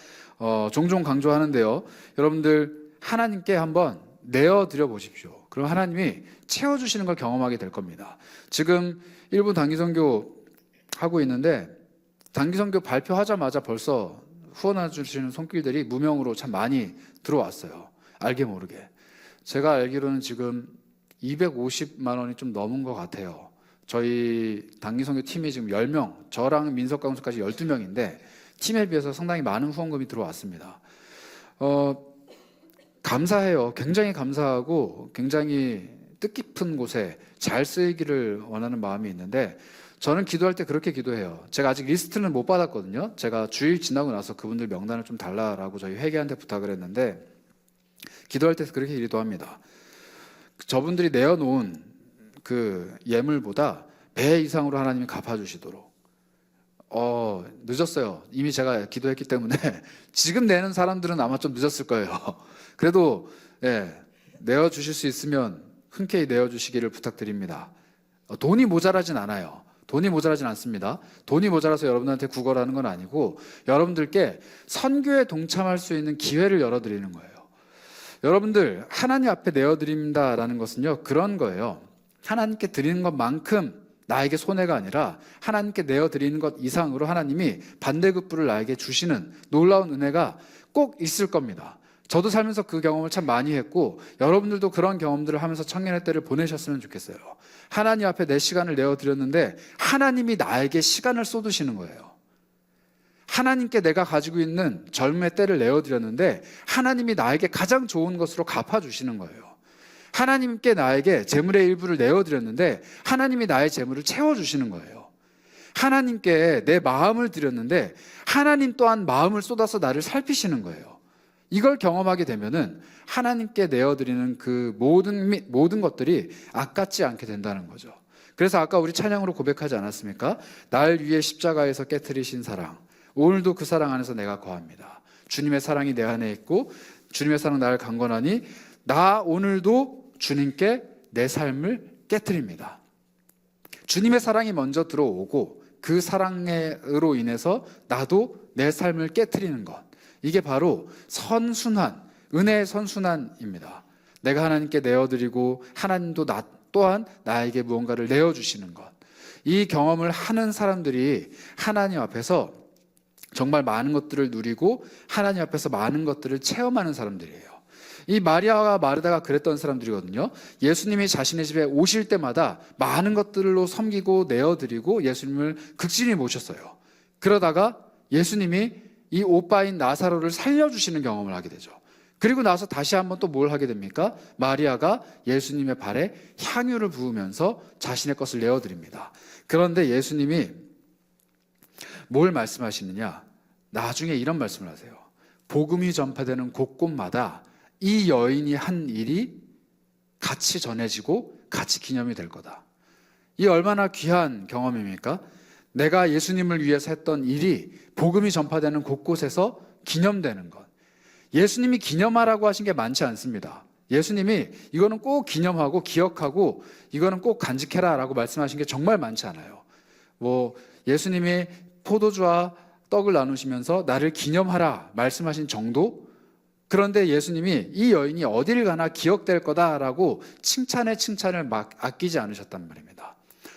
종종 강조하는데요, 여러분들 하나님께 한번 내어드려 보십시오. 그럼 하나님이 채워주시는 걸 경험하게 될 겁니다. 지금 1부 단기선교 하고 있는데 단기선교 발표하자마자 벌써 후원해 주시는 손길들이 무명으로 참 많이 들어왔어요. 알게 모르게. 제가 알기로는 지금 250만 원이 좀 넘은 것 같아요. 저희 단기선교 팀이 지금 10명, 저랑 민석강수까지 12명인데 팀에 비해서 상당히 많은 후원금이 들어왔습니다. 감사해요. 굉장히 감사하고 굉장히 뜻깊은 곳에 잘 쓰이기를 원하는 마음이 있는데 저는 기도할 때 그렇게 기도해요. 제가 아직 리스트는 못 받았거든요. 제가 주일 지나고 나서 그분들 명단을 좀 달라라고 저희 회계한테 부탁을 했는데 기도할 때 그렇게 기도합니다. 저분들이 내어놓은 그 예물보다 배 이상으로 하나님이 갚아주시도록. 늦었어요. 이미 제가 기도했기 때문에 지금 내는 사람들은 아마 좀 늦었을 거예요. 그래도 내어주실 수 있으면 흔쾌히 내어주시기를 부탁드립니다. 돈이 모자라진 않아요. 돈이 모자라진 않습니다. 돈이 모자라서 여러분한테 구걸하는 건 아니고 여러분들께 선교에 동참할 수 있는 기회를 열어드리는 거예요. 여러분들 하나님 앞에 내어드린다라는 것은요, 그런 거예요. 하나님께 드리는 것만큼 나에게 손해가 아니라 하나님께 내어드리는 것 이상으로 하나님이 반대급부를 나에게 주시는 놀라운 은혜가 꼭 있을 겁니다. 저도 살면서 그 경험을 참 많이 했고 여러분들도 그런 경험들을 하면서 청년의 때를 보내셨으면 좋겠어요. 하나님 앞에 내 시간을 내어드렸는데 하나님이 나에게 시간을 쏟으시는 거예요. 하나님께 내가 가지고 있는 젊음의 때를 내어드렸는데 하나님이 나에게 가장 좋은 것으로 갚아주시는 거예요. 하나님께 나에게 재물의 일부를 내어드렸는데 하나님이 나의 재물을 채워주시는 거예요. 하나님께 내 마음을 드렸는데 하나님 또한 마음을 쏟아서 나를 살피시는 거예요. 이걸 경험하게 되면은 하나님께 내어드리는 그 모든 것들이 아깝지 않게 된다는 거죠. 그래서 아까 우리 찬양으로 고백하지 않았습니까? 날 위해 십자가에서 깨트리신 사랑, 오늘도 그 사랑 안에서 내가 거합니다. 주님의 사랑이 내 안에 있고 주님의 사랑 나를 강건하니 나 오늘도 주님께 내 삶을 깨트립니다. 주님의 사랑이 먼저 들어오고 그 사랑으로 인해서 나도 내 삶을 깨트리는 것, 이게 바로 선순환, 은혜의 선순환입니다. 내가 하나님께 내어드리고 하나님도 나 또한 나에게 무언가를 내어주시는 것, 이 경험을 하는 사람들이 하나님 앞에서 정말 많은 것들을 누리고 하나님 앞에서 많은 것들을 체험하는 사람들이에요. 이 마리아와 마르다가 그랬던 사람들이거든요. 예수님이 자신의 집에 오실 때마다 많은 것들로 섬기고 내어드리고 예수님을 극진히 모셨어요. 그러다가 예수님이 이 오빠인 나사로를 살려주시는 경험을 하게 되죠. 그리고 나서 다시 한번 또 뭘 하게 됩니까? 마리아가 예수님의 발에 향유를 부으면서 자신의 것을 내어드립니다. 그런데 예수님이 뭘 말씀하시느냐? 나중에 이런 말씀을 하세요. 복음이 전파되는 곳곳마다 이 여인이 한 일이 같이 전해지고 같이 기념이 될 거다. 이 얼마나 귀한 경험입니까? 내가 예수님을 위해서 했던 일이 복음이 전파되는 곳곳에서 기념되는 것. 예수님이 기념하라고 하신 게 많지 않습니다. 예수님이 이거는 꼭 기념하고 기억하고 이거는 꼭 간직해라 라고 말씀하신 게 정말 많지 않아요. 예수님이 포도주와 떡을 나누시면서 나를 기념하라 말씀하신 정도? 그런데 예수님이 이 여인이 어디를 가나 기억될 거다라고 칭찬을 막 아끼지 않으셨단 말입니다.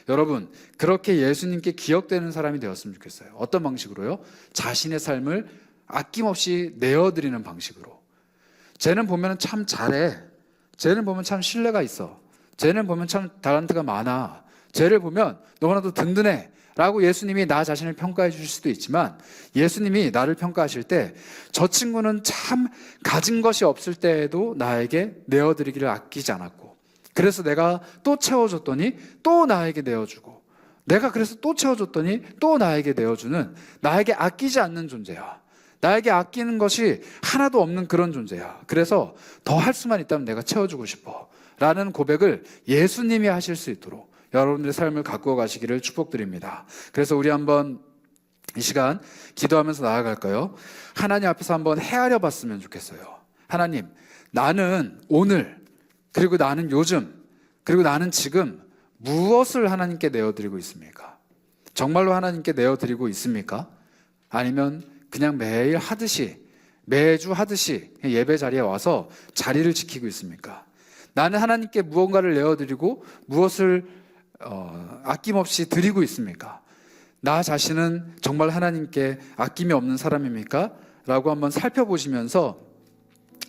여러분, 그렇게 예수님께 기억되는 사람이 되었으면 좋겠어요. 어떤 방식으로요? 자신의 삶을 아낌없이 내어드리는 방식으로. 쟤는 보면 참 잘해. 쟤는 보면 참 신뢰가 있어. 쟤는 보면 참 달란트가 많아. 쟤를 보면 너무나도 든든해 라고 예수님이 나 자신을 평가해 주실 수도 있지만 예수님이 나를 평가하실 때 저 친구는 참 가진 것이 없을 때에도 나에게 내어드리기를 아끼지 않았고, 그래서 내가 또 채워줬더니 또 나에게 내어주고, 내가 그래서 또 채워줬더니 또 나에게 내어주는, 나에게 아끼지 않는 존재야. 나에게 아끼는 것이 하나도 없는 그런 존재야. 그래서 더 할 수만 있다면 내가 채워주고 싶어 라는 고백을 예수님이 하실 수 있도록 여러분들의 삶을 가꾸어 가시기를 축복드립니다. 그래서 우리 한번 이 시간 기도하면서 나아갈까요? 하나님 앞에서 한번 헤아려 봤으면 좋겠어요. 하나님, 나는 오늘, 그리고 나는 요즘, 그리고 나는 지금 무엇을 하나님께 내어드리고 있습니까? 정말로 하나님께 내어드리고 있습니까? 아니면 그냥 매일 하듯이, 매주 하듯이 예배 자리에 와서 자리를 지키고 있습니까? 나는 하나님께 무언가를 내어드리고 무엇을 아낌없이 드리고 있습니까? 나 자신은 정말 하나님께 아낌이 없는 사람입니까? 라고 한번 살펴보시면서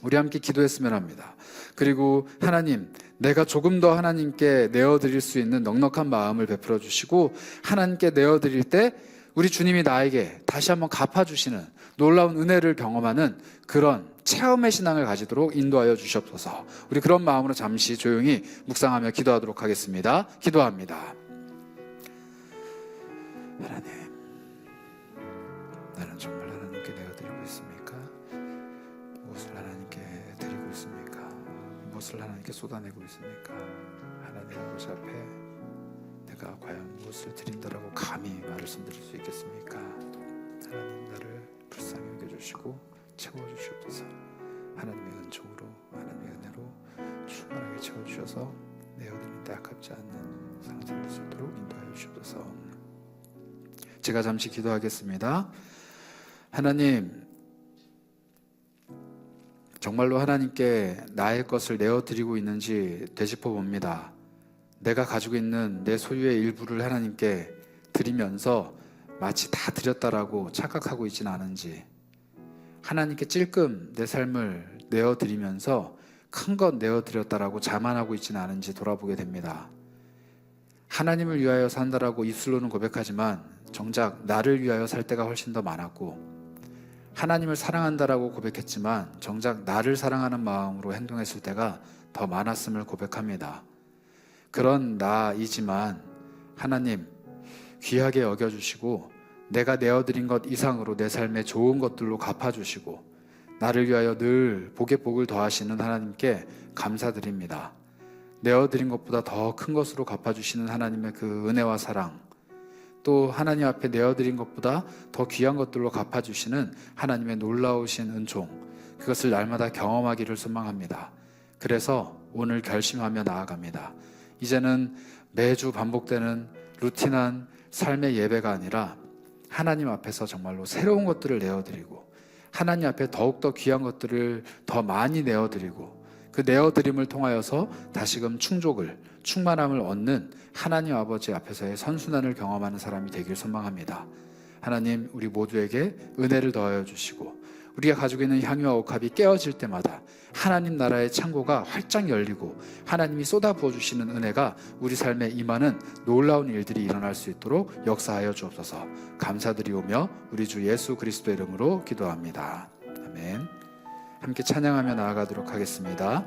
우리 함께 기도했으면 합니다. 그리고 하나님, 내가 조금 더 하나님께 내어드릴 수 있는 넉넉한 마음을 베풀어 주시고 하나님께 내어드릴 때 우리 주님이 나에게 다시 한번 갚아주시는 놀라운 은혜를 경험하는 그런 체험의 신앙을 가지도록 인도하여 주시옵소서. 우리 그런 마음으로 잠시 조용히 묵상하며 기도하도록 하겠습니다. 기도합니다. 하나님, 나는 정말 하나님께 내어드리고 있습니까? 무엇을 하나님께 드리고 있습니까? 무엇을 하나님께 쏟아내고 있습니까? 하나님 아버지 앞에 내가 과연 무엇을 드린다라고 감히 말씀드릴 수 있겠습니까? 하나님, 나를 불쌍히 여겨주시고 채워주시옵소서. 하나님의 은총으로, 하나님의 은혜로 충만하게 채워주셔서 내어드린 데 아깝지 않는 상태를 될 수 있도록 인도하여 주시옵소서. 제가 잠시 기도하겠습니다. 하나님, 정말로 하나님께 나의 것을 내어드리고 있는지 되짚어 봅니다. 내가 가지고 있는 내 소유의 일부를 하나님께 드리면서 마치 다 드렸다라고 착각하고 있지는 않은지, 하나님께 찔끔 내 삶을 내어드리면서 큰 것 내어드렸다라고 자만하고 있지는 않은지 돌아보게 됩니다. 하나님을 위하여 산다라고 입술로는 고백하지만 정작 나를 위하여 살 때가 훨씬 더 많았고, 하나님을 사랑한다라고 고백했지만 정작 나를 사랑하는 마음으로 행동했을 때가 더 많았음을 고백합니다. 그런 나이지만 하나님, 귀하게 여겨주시고 내가 내어드린 것 이상으로 내 삶의 좋은 것들로 갚아주시고 나를 위하여 늘 복에 복을 더하시는 하나님께 감사드립니다. 내어드린 것보다 더 큰 것으로 갚아주시는 하나님의 그 은혜와 사랑, 또 하나님 앞에 내어드린 것보다 더 귀한 것들로 갚아주시는 하나님의 놀라우신 은총, 그것을 날마다 경험하기를 소망합니다. 그래서 오늘 결심하며 나아갑니다. 이제는 매주 반복되는 루틴한 삶의 예배가 아니라 하나님 앞에서 정말로 새로운 것들을 내어드리고 하나님 앞에 더욱더 귀한 것들을 더 많이 내어드리고 그 내어드림을 통하여서 다시금 충족을, 충만함을 얻는 하나님 아버지 앞에서의 선순환을 경험하는 사람이 되길 소망합니다. 하나님, 우리 모두에게 은혜를 더하여 주시고 우리가 가지고 있는 향유와 옥합이 깨어질 때마다 하나님 나라의 창고가 활짝 열리고 하나님이 쏟아부어 주시는 은혜가 우리 삶에 임하는 놀라운 일들이 일어날 수 있도록 역사하여 주옵소서. 감사드리오며 우리 주 예수 그리스도의 이름으로 기도합니다. 아멘. 함께 찬양하며 나아가도록 하겠습니다.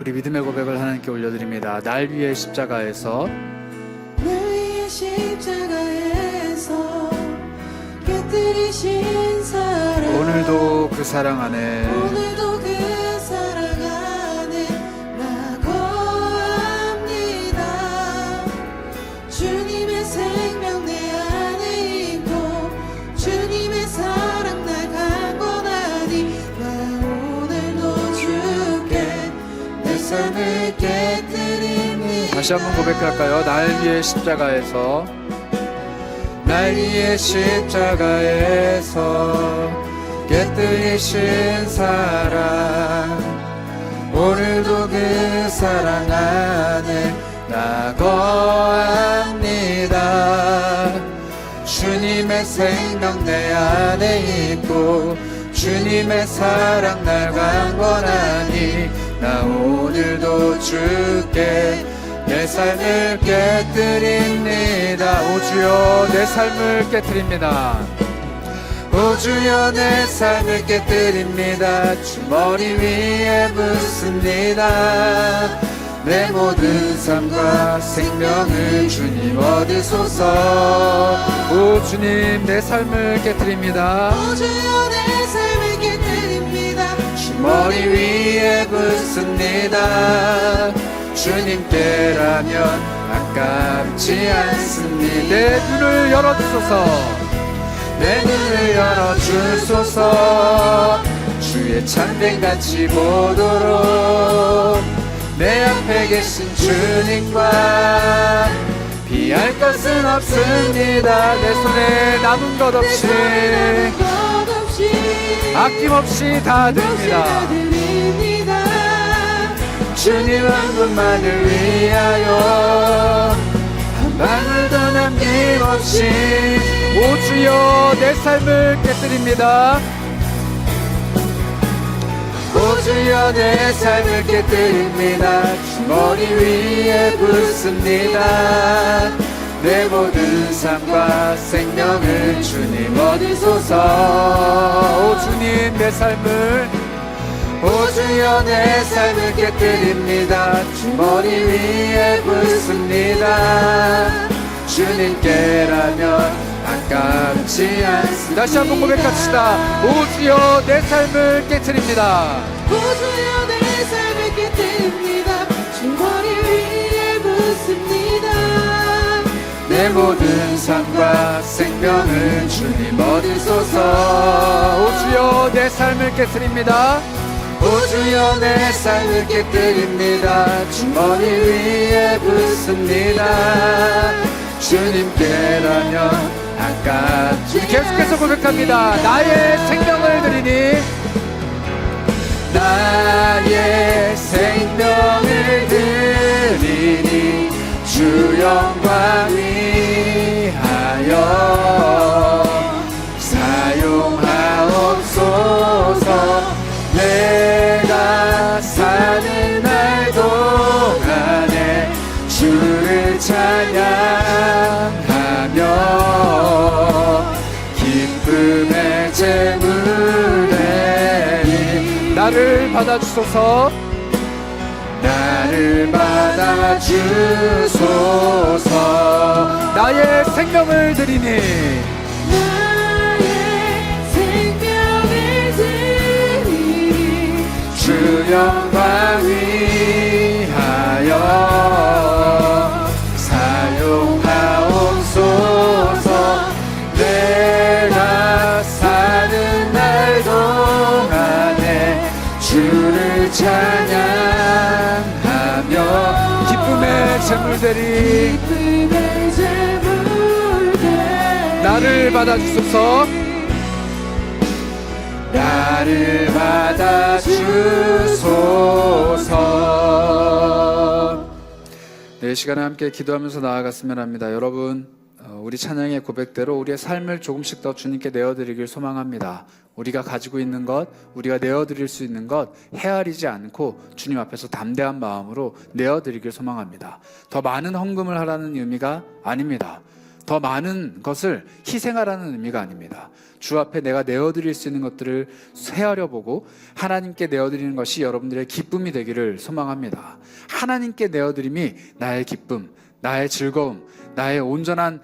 우리 믿음의 고백을 하나님께 올려드립니다. 날 위해 십자가에서, 날 위해 십자가에서 곁들이신 사랑, 오늘도 그 사랑 안에, 오늘도 그 사랑 안에 나 거합니다. 주님의 생명 내 안에 있고 주님의 사랑 날 강권하니 나 오늘도 주께 내 삶을 깨뜨리니. 다시 한번 고백할까요? 날 위해 십자가에서, 날 위해 십자가에서 깨뜨리신 사랑, 오늘도 그 사랑 안에 나 거합니다. 주님의 생명 내 안에 있고 주님의 사랑 날 강권하니 나 오늘도 주께 내 삶을 깨뜨립니다. 오 주여, 내 삶을 깨뜨립니다. 오 주여, 내 삶을 깨뜨립니다. 주 머리 위에 붓습니다. 내 모든 삶과 생명을 주님 얻으소서. 오 주님 내 삶을 깨뜨립니다. 오 주여 내 삶을 깨뜨립니다. 머리 위에 붓습니다. 주님께라면 아깝지 않습니다. 내 눈을 열어주소서. 내 눈을 열어주소서. 주의 찬댕같이 보도록 내 앞에 계신 주님과 피할 것은 없습니다. 내 손에 남은 것 없이 아낌없이 다 드립니다. 주님 한 분만을 위하여 한 방울도 남김없이 오 주여 내 삶을 깨뜨립니다. 오 주여 내 삶을 깨뜨립니다. 머리 위에 붓습니다. 내 모든 삶과 생명을 주님 얻으소서. 오 주님 내 삶을 오 주여 내 삶을 깨뜨립니다. 머리 위에 붓습니다. 주님께라면 아깝지 않습니다. 다시 한번 고백합시다. 오 주여 내 삶을 깨뜨립니다. 오 주여 내 삶을 깨뜨립니다. 주 머리 위에 붓습니다. 내 모든 삶과 생명을 주님 얻으소서. 오 주여 내 삶을 깨뜨립니다. 오 주여 내 삶을 깨뜨립니다. 주 머리 위에 붓습니다. 주님께라면 아깝지. 계속해서 고백합니다. 나의 생명을 드리니 나의 생명을 드리니 주 영광 위하여 사용하옵소서. 내가 사는 날 동안에 주를 찬양하며 기쁨의 제물 드리니 나를 받아주소서. 나를 받아주소서. 나의 생명을 드리니 나의 생명을 드리니 주 영광 위하여 사용하옵소서. 내가 사는 날 동안에 주를 찬양하며 기쁨의 제물들이 나를 받아주소서. 나를 받아주소서. 네, 이 시간에 함께 기도하면서 나아갔으면 합니다. 여러분, 우리 찬양의 고백대로 우리의 삶을 조금씩 더 주님께 내어드리길 소망합니다. 우리가 가지고 있는 것, 우리가 내어드릴 수 있는 것 헤아리지 않고 주님 앞에서 담대한 마음으로 내어드리길 소망합니다. 더 많은 헌금을 하라는 의미가 아닙니다. 더 많은 것을 희생하라는 의미가 아닙니다. 주 앞에 내가 내어드릴 수 있는 것들을 헤아려보고 하나님께 내어드리는 것이 여러분들의 기쁨이 되기를 소망합니다. 하나님께 내어드림이 나의 기쁨, 나의 즐거움, 나의 온전한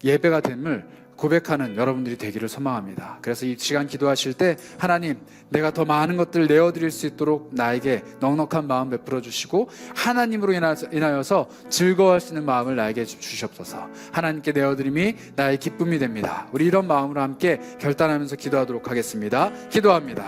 예배가 됨을 고백하는 여러분들이 되기를 소망합니다. 그래서 이 시간 기도하실 때 하나님, 내가 더 많은 것들을 내어드릴 수 있도록 나에게 넉넉한 마음 베풀어 주시고 하나님으로 인하여서 즐거워할 수 있는 마음을 나에게 주시옵소서. 하나님께 내어드림이 나의 기쁨이 됩니다. 우리 이런 마음으로 함께 결단하면서 기도하도록 하겠습니다. 기도합니다.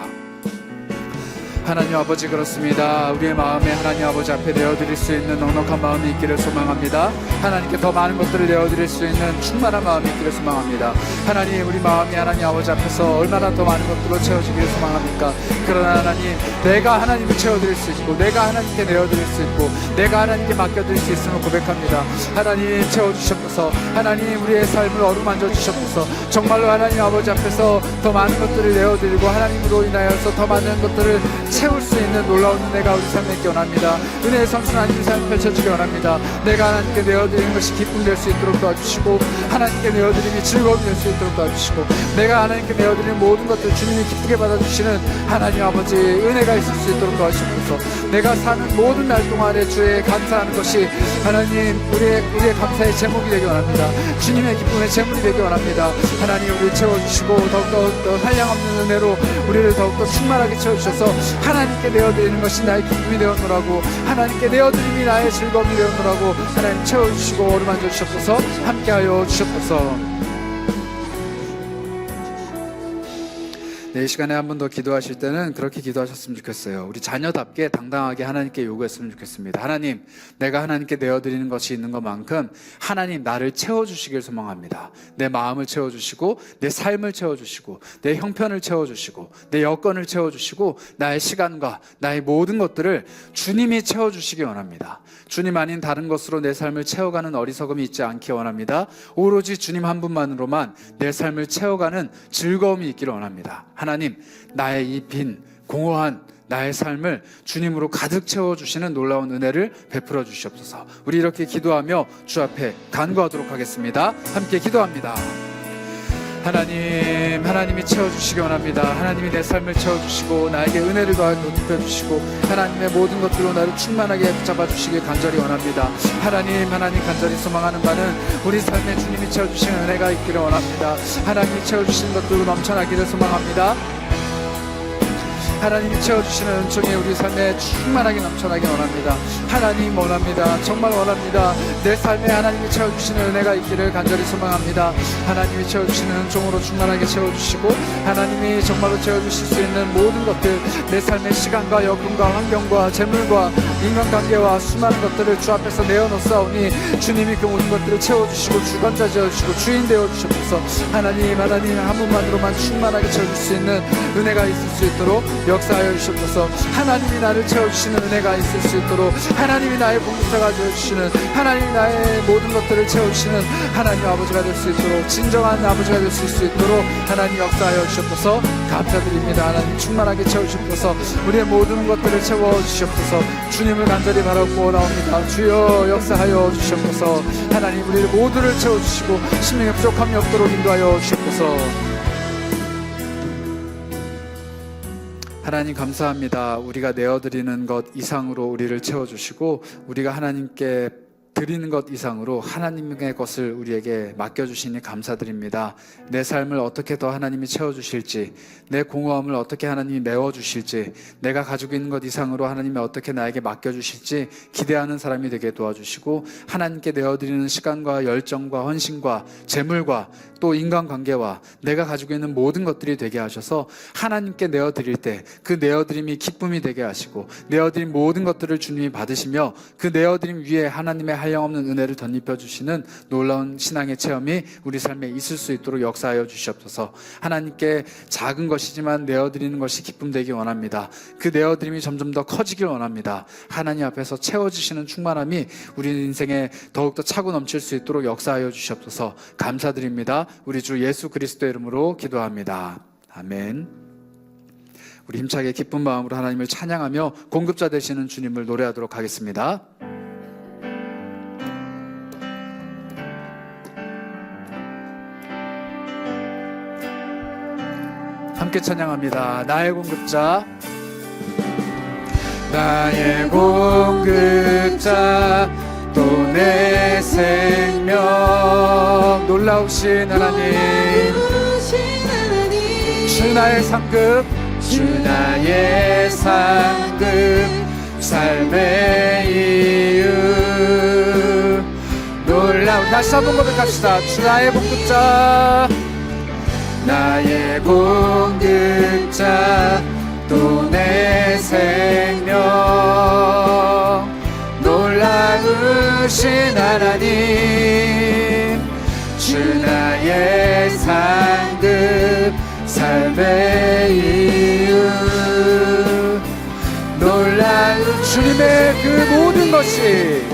하나님 아버지, 그렇습니다. 우리의 마음에 하나님 아버지 앞에 내어드릴 수 있는 넉넉한 마음이 있기를 소망합니다. 하나님께 더 많은 것들을 내어드릴 수 있는 충만한 마음이 있기를 소망합니다. 하나님, 우리 마음이 하나님 아버지 앞에서 얼마나 더 많은 것들로 채워지기를 소망합니까? 그러나 하나님, 내가 하나님을 채워드릴 수 있고 내가 하나님께 내어드릴 수 있고 내가 하나님께 맡겨드릴 수 있음을 고백합니다. 하나님 채워주셨소서. 하나님, 우리의 삶을 어루만져 주셨소서. 정말로 하나님 아버지 앞에서 더 많은 것들을 내어드리고 하나님으로 인하여서 더 많은 것들을 채울 수 있는 놀라운 은혜가 우리 삶에 있기 원합니다. 은혜의 선순 하나님의 삶을 펼쳐주기 원합니다. 내가 하나님께 내어드리는 것이 기쁨 될 수 있도록 도와주시고, 하나님께 내어드림이 즐거움이 될 수 있도록 도와주시고, 내가 하나님께 내어드리는 모든 것들 주님이 기쁘게 받아주시는 하나님 아버지 은혜가 있을 수 있도록 도와주시옵소서. 내가 사는 모든 날 동안에 주의 감사하는 것이 하나님 우리의 감사의 제목이 되기 원합니다. 주님의 기쁨의 제물이 되기 원합니다. 하나님 우리를 채워주시고 더욱더 한량없는 은혜로 우리를 더욱더 충만하게 채워주셔서 하나님께 내어드리는 것이 나의 기쁨이 되었노라고, 하나님께 내어드림이 나의 즐거움이 되었노라고 하나님 채워주시고 어루만져 주셨소서. 함께하여 주셨소서. 네, 이 시간에 한 번 더 기도하실 때는 그렇게 기도하셨으면 좋겠어요. 우리 자녀답게 당당하게 하나님께 요구했으면 좋겠습니다. 하나님, 내가 하나님께 내어드리는 것이 있는 것만큼 하나님 나를 채워주시길 소망합니다. 내 마음을 채워주시고, 내 삶을 채워주시고, 내 형편을 채워주시고, 내 여건을 채워주시고, 나의 시간과 나의 모든 것들을 주님이 채워주시기 원합니다. 주님 아닌 다른 것으로 내 삶을 채워가는 어리석음이 있지 않기 원합니다. 오로지 주님 한 분만으로만 내 삶을 채워가는 즐거움이 있기를 원합니다. 하나님, 나의 이 빈 공허한 나의 삶을 주님으로 가득 채워주시는 놀라운 은혜를 베풀어 주시옵소서. 우리 이렇게 기도하며 주 앞에 간구하도록 하겠습니다. 함께 기도합니다. 하나님, 하나님이 채워주시기 원합니다. 하나님이 내 삶을 채워주시고 나에게 은혜를 더하여 높여주시고 하나님의 모든 것들로 나를 충만하게 붙잡아주시길 간절히 원합니다. 하나님 간절히 소망하는 바는 우리 삶에 주님이 채워주시는 은혜가 있기를 원합니다. 하나님이 채워주시는 것들로 넘쳐나기를 소망합니다. 하나님이 채워주시는 은총이 우리 삶에 충만하게 넘쳐나기 원합니다. 하나님 원합니다. 정말 원합니다. 내 삶에 하나님이 채워주시는 은혜가 있기를 간절히 소망합니다. 하나님이 채워주시는 은총으로 충만하게 채워주시고 하나님이 정말로 채워주실 수 있는 모든 것들, 내 삶의 시간과 여건과 환경과 재물과 인간관계와 수많은 것들을 주 앞에서 내어놓사오니 주님이 그 모든 것들을 채워주시고 주관자 되어주시고 주인 되어주셔서 하나님 한 분만으로만 충만하게 채워줄 수 있는 은혜가 있을 수 있도록 역사하여 주시옵소서. 하나님이 나를 채워주시는 은혜가 있을 수 있도록, 하나님이 나의 공급자가 되어주시는, 하나님이 나의 모든 것들을 채워주시는 하나님 아버지가 될 수 있도록, 진정한 아버지가 될 수 있도록 하나님 역사하여 주시옵소서. 감사드립니다. 하나님 충만하게 채워주시옵소서. 우리의 모든 것들을 채워주시옵소서. 주님을 간절히 바라고 나옵니다. 주여 역사하여 주시옵소서. 하나님 우리를 모두를 채워주시고 심령의 부족함이 없도록 인도하여 주시옵소서. 하나님 감사합니다. 우리가 내어드리는 것 이상으로 우리를 채워주시고 우리가 하나님께 드리는 것 이상으로 하나님의 것을 우리에게 맡겨주시니 감사드립니다. 내 삶을 어떻게 더 하나님이 채워주실지, 내 공허함을 어떻게 하나님이 메워주실지, 내가 가지고 있는 것 이상으로 하나님이 어떻게 나에게 맡겨주실지 기대하는 사람이 되게 도와주시고, 하나님께 내어드리는 시간과 열정과 헌신과 재물과 또 인간관계와 내가 가지고 있는 모든 것들이 되게 하셔서 하나님께 내어드릴 때 그 내어드림이 기쁨이 되게 하시고, 내어드린 모든 것들을 주님이 받으시며 그 내어드림 위에 하나님의 한량없는 은혜를 덧입혀 주시는 놀라운 신앙의 체험이 우리 삶에 있을 수 있도록 역사하여 주시옵소서. 하나님께 작은 것이지만 내어드리는 것이 기쁨 되기 원합니다. 그 내어드림이 점점 더 커지길 원합니다. 하나님 앞에서 채워주시는 충만함이 우리 인생에 더욱더 차고 넘칠 수 있도록 역사하여 주시옵소서. 감사드립니다. 우리 주 예수 그리스도의 이름으로 기도합니다. 아멘. 우리 힘차게 기쁜 마음으로 하나님을 찬양하며 공급자 되시는 주님을 노래하도록 하겠습니다. 함께 찬양합니다. 나의 공급자, 나의 공급자, 또 내 생명, 놀라우신 하나님, 주 나의 상급, 주 나의 상급, 삶의 이유, 놀라운, 다시 한번 고백합시다. 주 나의 공급자, 나의 공급자, 또 내 생명, 놀라우신 하나님, 주 나의 상급, 삶의 이유, 놀라운 주님의 그 모든 것이,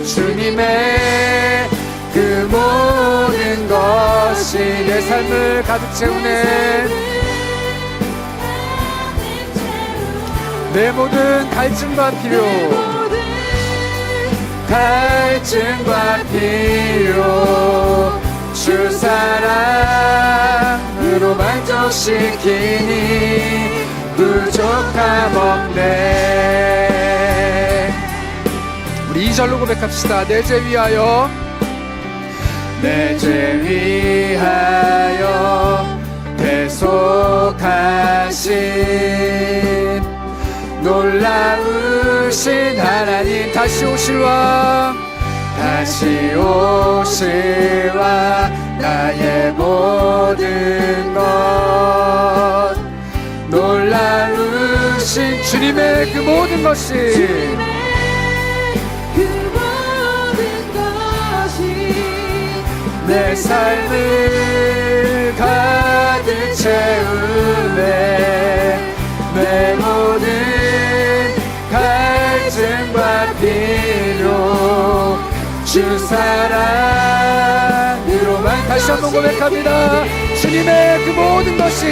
주님의 그 모든 것이 내 삶을 가득 채우네. 내 모든 갈증과 필요, 갈증과 필요 주 사랑으로 만족시키니 부족함 없네. 우리 2절로 고백합시다. 내 죄 위하여, 내 죄 위하여 대속하신 놀라우신 하나님, 다시 오실 왕, 다시 오실 왕, 나의 모든 것 놀라우신 주님의 그 모든 것이, 그 모든 것이 내 삶을 가득 채우네. 내 모든 갈증과 필요 주 사랑으로만, 다시 한번 고백합니다. 주님의 그 모든 것이,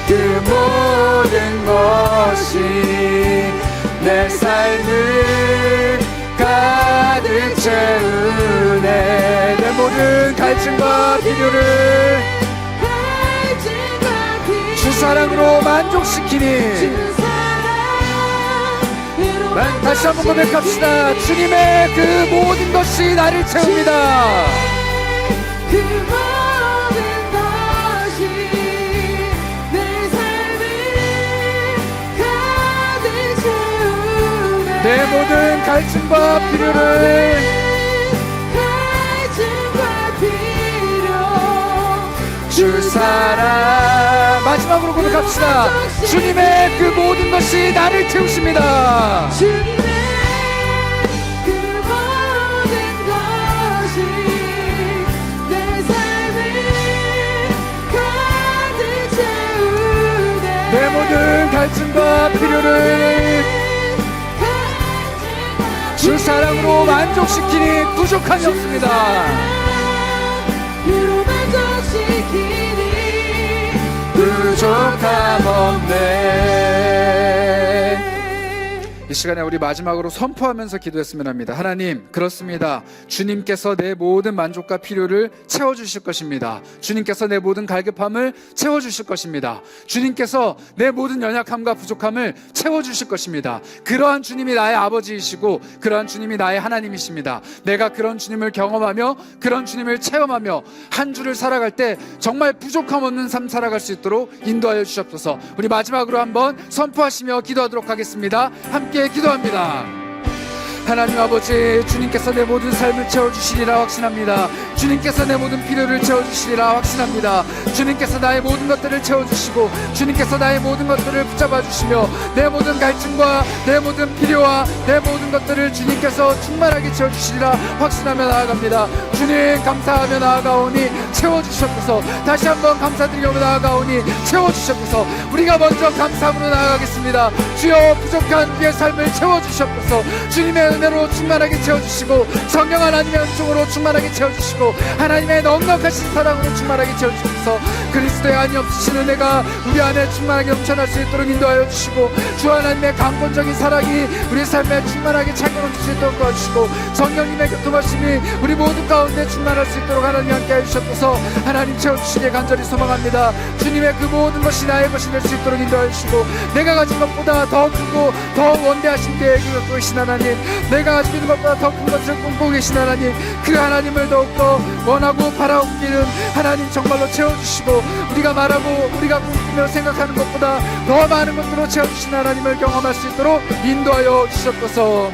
그 모든 것이 내 삶을 가득 채우네. 내 모든 갈증과 필요를 주 사랑으로 만족시키니. 다시 한번 고백합시다. 주님의 그 모든 것이 나를 채웁니다. 그 모든 것이 내 삶을 가득 채우네. 내 모든 갈증과 필요를, 갈증과 필요 주 사랑. 마지막으로 고백합시다. 주님의 그 모든 것이 나를 채우십니다. 주님의 그 모든 것이 내 삶을 가득 채우네. 내 모든 갈증과 필요를 주 사랑으로 만족시키니 부족함이 없습니다. 주로 만족시키니 부족함 없네. 이 시간에 우리 마지막으로 선포하면서 기도했으면 합니다. 하나님, 그렇습니다. 주님께서 내 모든 만족과 필요를 채워주실 것입니다. 주님께서 내 모든 갈급함을 채워주실 것입니다. 주님께서 내 모든 연약함과 부족함을 채워주실 것입니다. 그러한 주님이 나의 아버지이시고 그러한 주님이 나의 하나님이십니다. 내가 그런 주님을 경험하며 그런 주님을 체험하며 한 주를 살아갈 때 정말 부족함 없는 삶 살아갈 수 있도록 인도하여 주시옵소서. 우리 마지막으로 한번 선포하시며 기도하도록 하겠습니다. 함께 기도합니다. 하나님 아버지, 주님께서 내 모든 삶을 채워주시리라 확신합니다. 주님께서 내 모든 필요를 채워주시리라 확신합니다. 주님께서 나의 모든 것들을 채워주시고 주님께서 나의 모든 것들을 붙잡아 주시며 내 모든 갈증과 내 모든 필요와 내 모든 것들을 주님께서 충만하게 채워주시리라 확신하며 나아갑니다. 주님 감사하며 나아가오니 채워주셨소서. 다시 한번 감사드리며 나아가오니 채워주셨소서. 우리가 먼저 감사함으로 나아가겠습니다. 주여, 부족한 우리의 삶을 채워주셨소서. 주님의 은혜로 충만하게 채워주시고 성령 하나님의 은총으로 충만하게 채워주시고 하나님의 넉넉하신 사랑으로 충만하게 채워주셔서 그리스도의 안이 없으신 은혜가 우리 안에 충만하게 넘쳐날 수 있도록 인도하여 주시고 주 하나님의 강권적인 사랑이 우리 삶에 충만하게 차게 넘칠 수 있도록 도와주시고 성령님의 교통하심이 우리 모두 가운데 충만할 수 있도록 하나님 함께해 주셨소서. 하나님 채워주시길 간절히 소망합니다. 주님의 그 모든 것이 나의 것이 될 수 있도록 인도하여 주시고 내가 가진 것보다 더 크고 더 원대하신 계획을 갖고 계신 하나님, 내가 가지고 있는 것보다 더 큰 것을 꿈꾸고 계신 하나님, 그 하나님을 더욱더 원하고 바라옵기는 하나님 정말로 채워주시고 우리가 말하고 우리가 꿈꾸며 생각하는 것보다 더 많은 것들로 채워주신 하나님을 경험할 수 있도록 인도하여 주셨소서.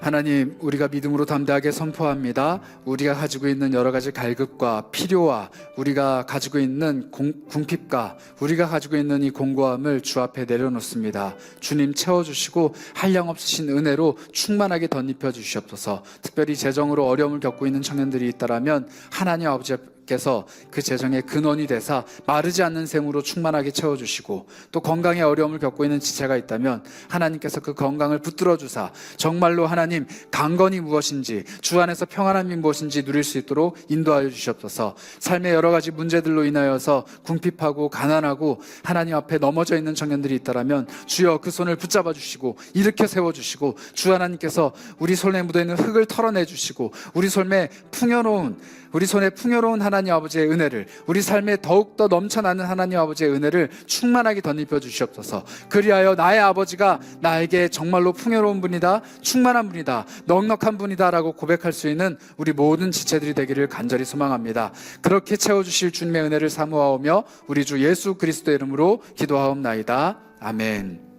하나님, 우리가 믿음으로 담대하게 선포합니다. 우리가 가지고 있는 여러 가지 갈급과 필요와 우리가 가지고 있는 궁핍과 우리가 가지고 있는 이 공고함을 주 앞에 내려놓습니다. 주님 채워주시고 한량없으신 은혜로 충만하게 덧입혀 주시옵소서. 특별히 재정으로 어려움을 겪고 있는 청년들이 있다라면 하나님 아버지 하나님께서 그 재정의 근원이 되사 마르지 않는 샘으로 충만하게 채워주시고, 또 건강에 어려움을 겪고 있는 지체가 있다면 하나님께서 그 건강을 붙들어 주사 정말로 하나님 강건이 무엇인지, 주 안에서 평안함이 무엇인지 누릴 수 있도록 인도하여 주시옵소서. 삶의 여러 가지 문제들로 인하여서 궁핍하고 가난하고 하나님 앞에 넘어져 있는 청년들이 있다면 주여 그 손을 붙잡아 주시고 일으켜 세워 주시고, 주 하나님께서 우리 손에 묻어 있는 흙을 털어내 주시고, 우리 손에 풍요로운 하나님 아버지의 은혜를, 우리 삶에 더욱더 넘쳐나는 하나님 아버지의 은혜를 충만하게 덧입혀 주시옵소서. 그리하여 나의 아버지가 나에게 정말로 풍요로운 분이다, 충만한 분이다, 넉넉한 분이다 라고 고백할 수 있는 우리 모든 지체들이 되기를 간절히 소망합니다. 그렇게 채워주실 주님의 은혜를 사모하오며 우리 주 예수 그리스도의 이름으로 기도하옵나이다. 아멘.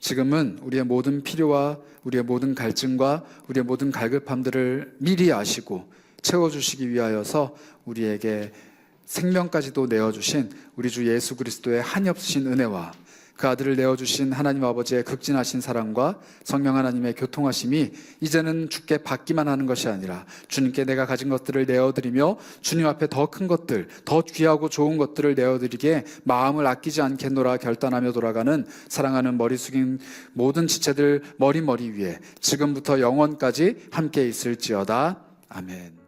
지금은 우리의 모든 필요와 우리의 모든 갈증과 우리의 모든 갈급함들을 미리 아시고 채워주시기 위하여서 우리에게 생명까지도 내어주신 우리 주 예수 그리스도의 한이 없으신 은혜와 그 아들을 내어주신 하나님 아버지의 극진하신 사랑과 성령 하나님의 교통하심이 이제는 주께 받기만 하는 것이 아니라 주님께 내가 가진 것들을 내어드리며 주님 앞에 더 큰 것들, 더 귀하고 좋은 것들을 내어드리기에 마음을 아끼지 않겠노라 결단하며 돌아가는 사랑하는 머리 숙인 모든 지체들 머리 위에 지금부터 영원까지 함께 있을지어다. 아멘.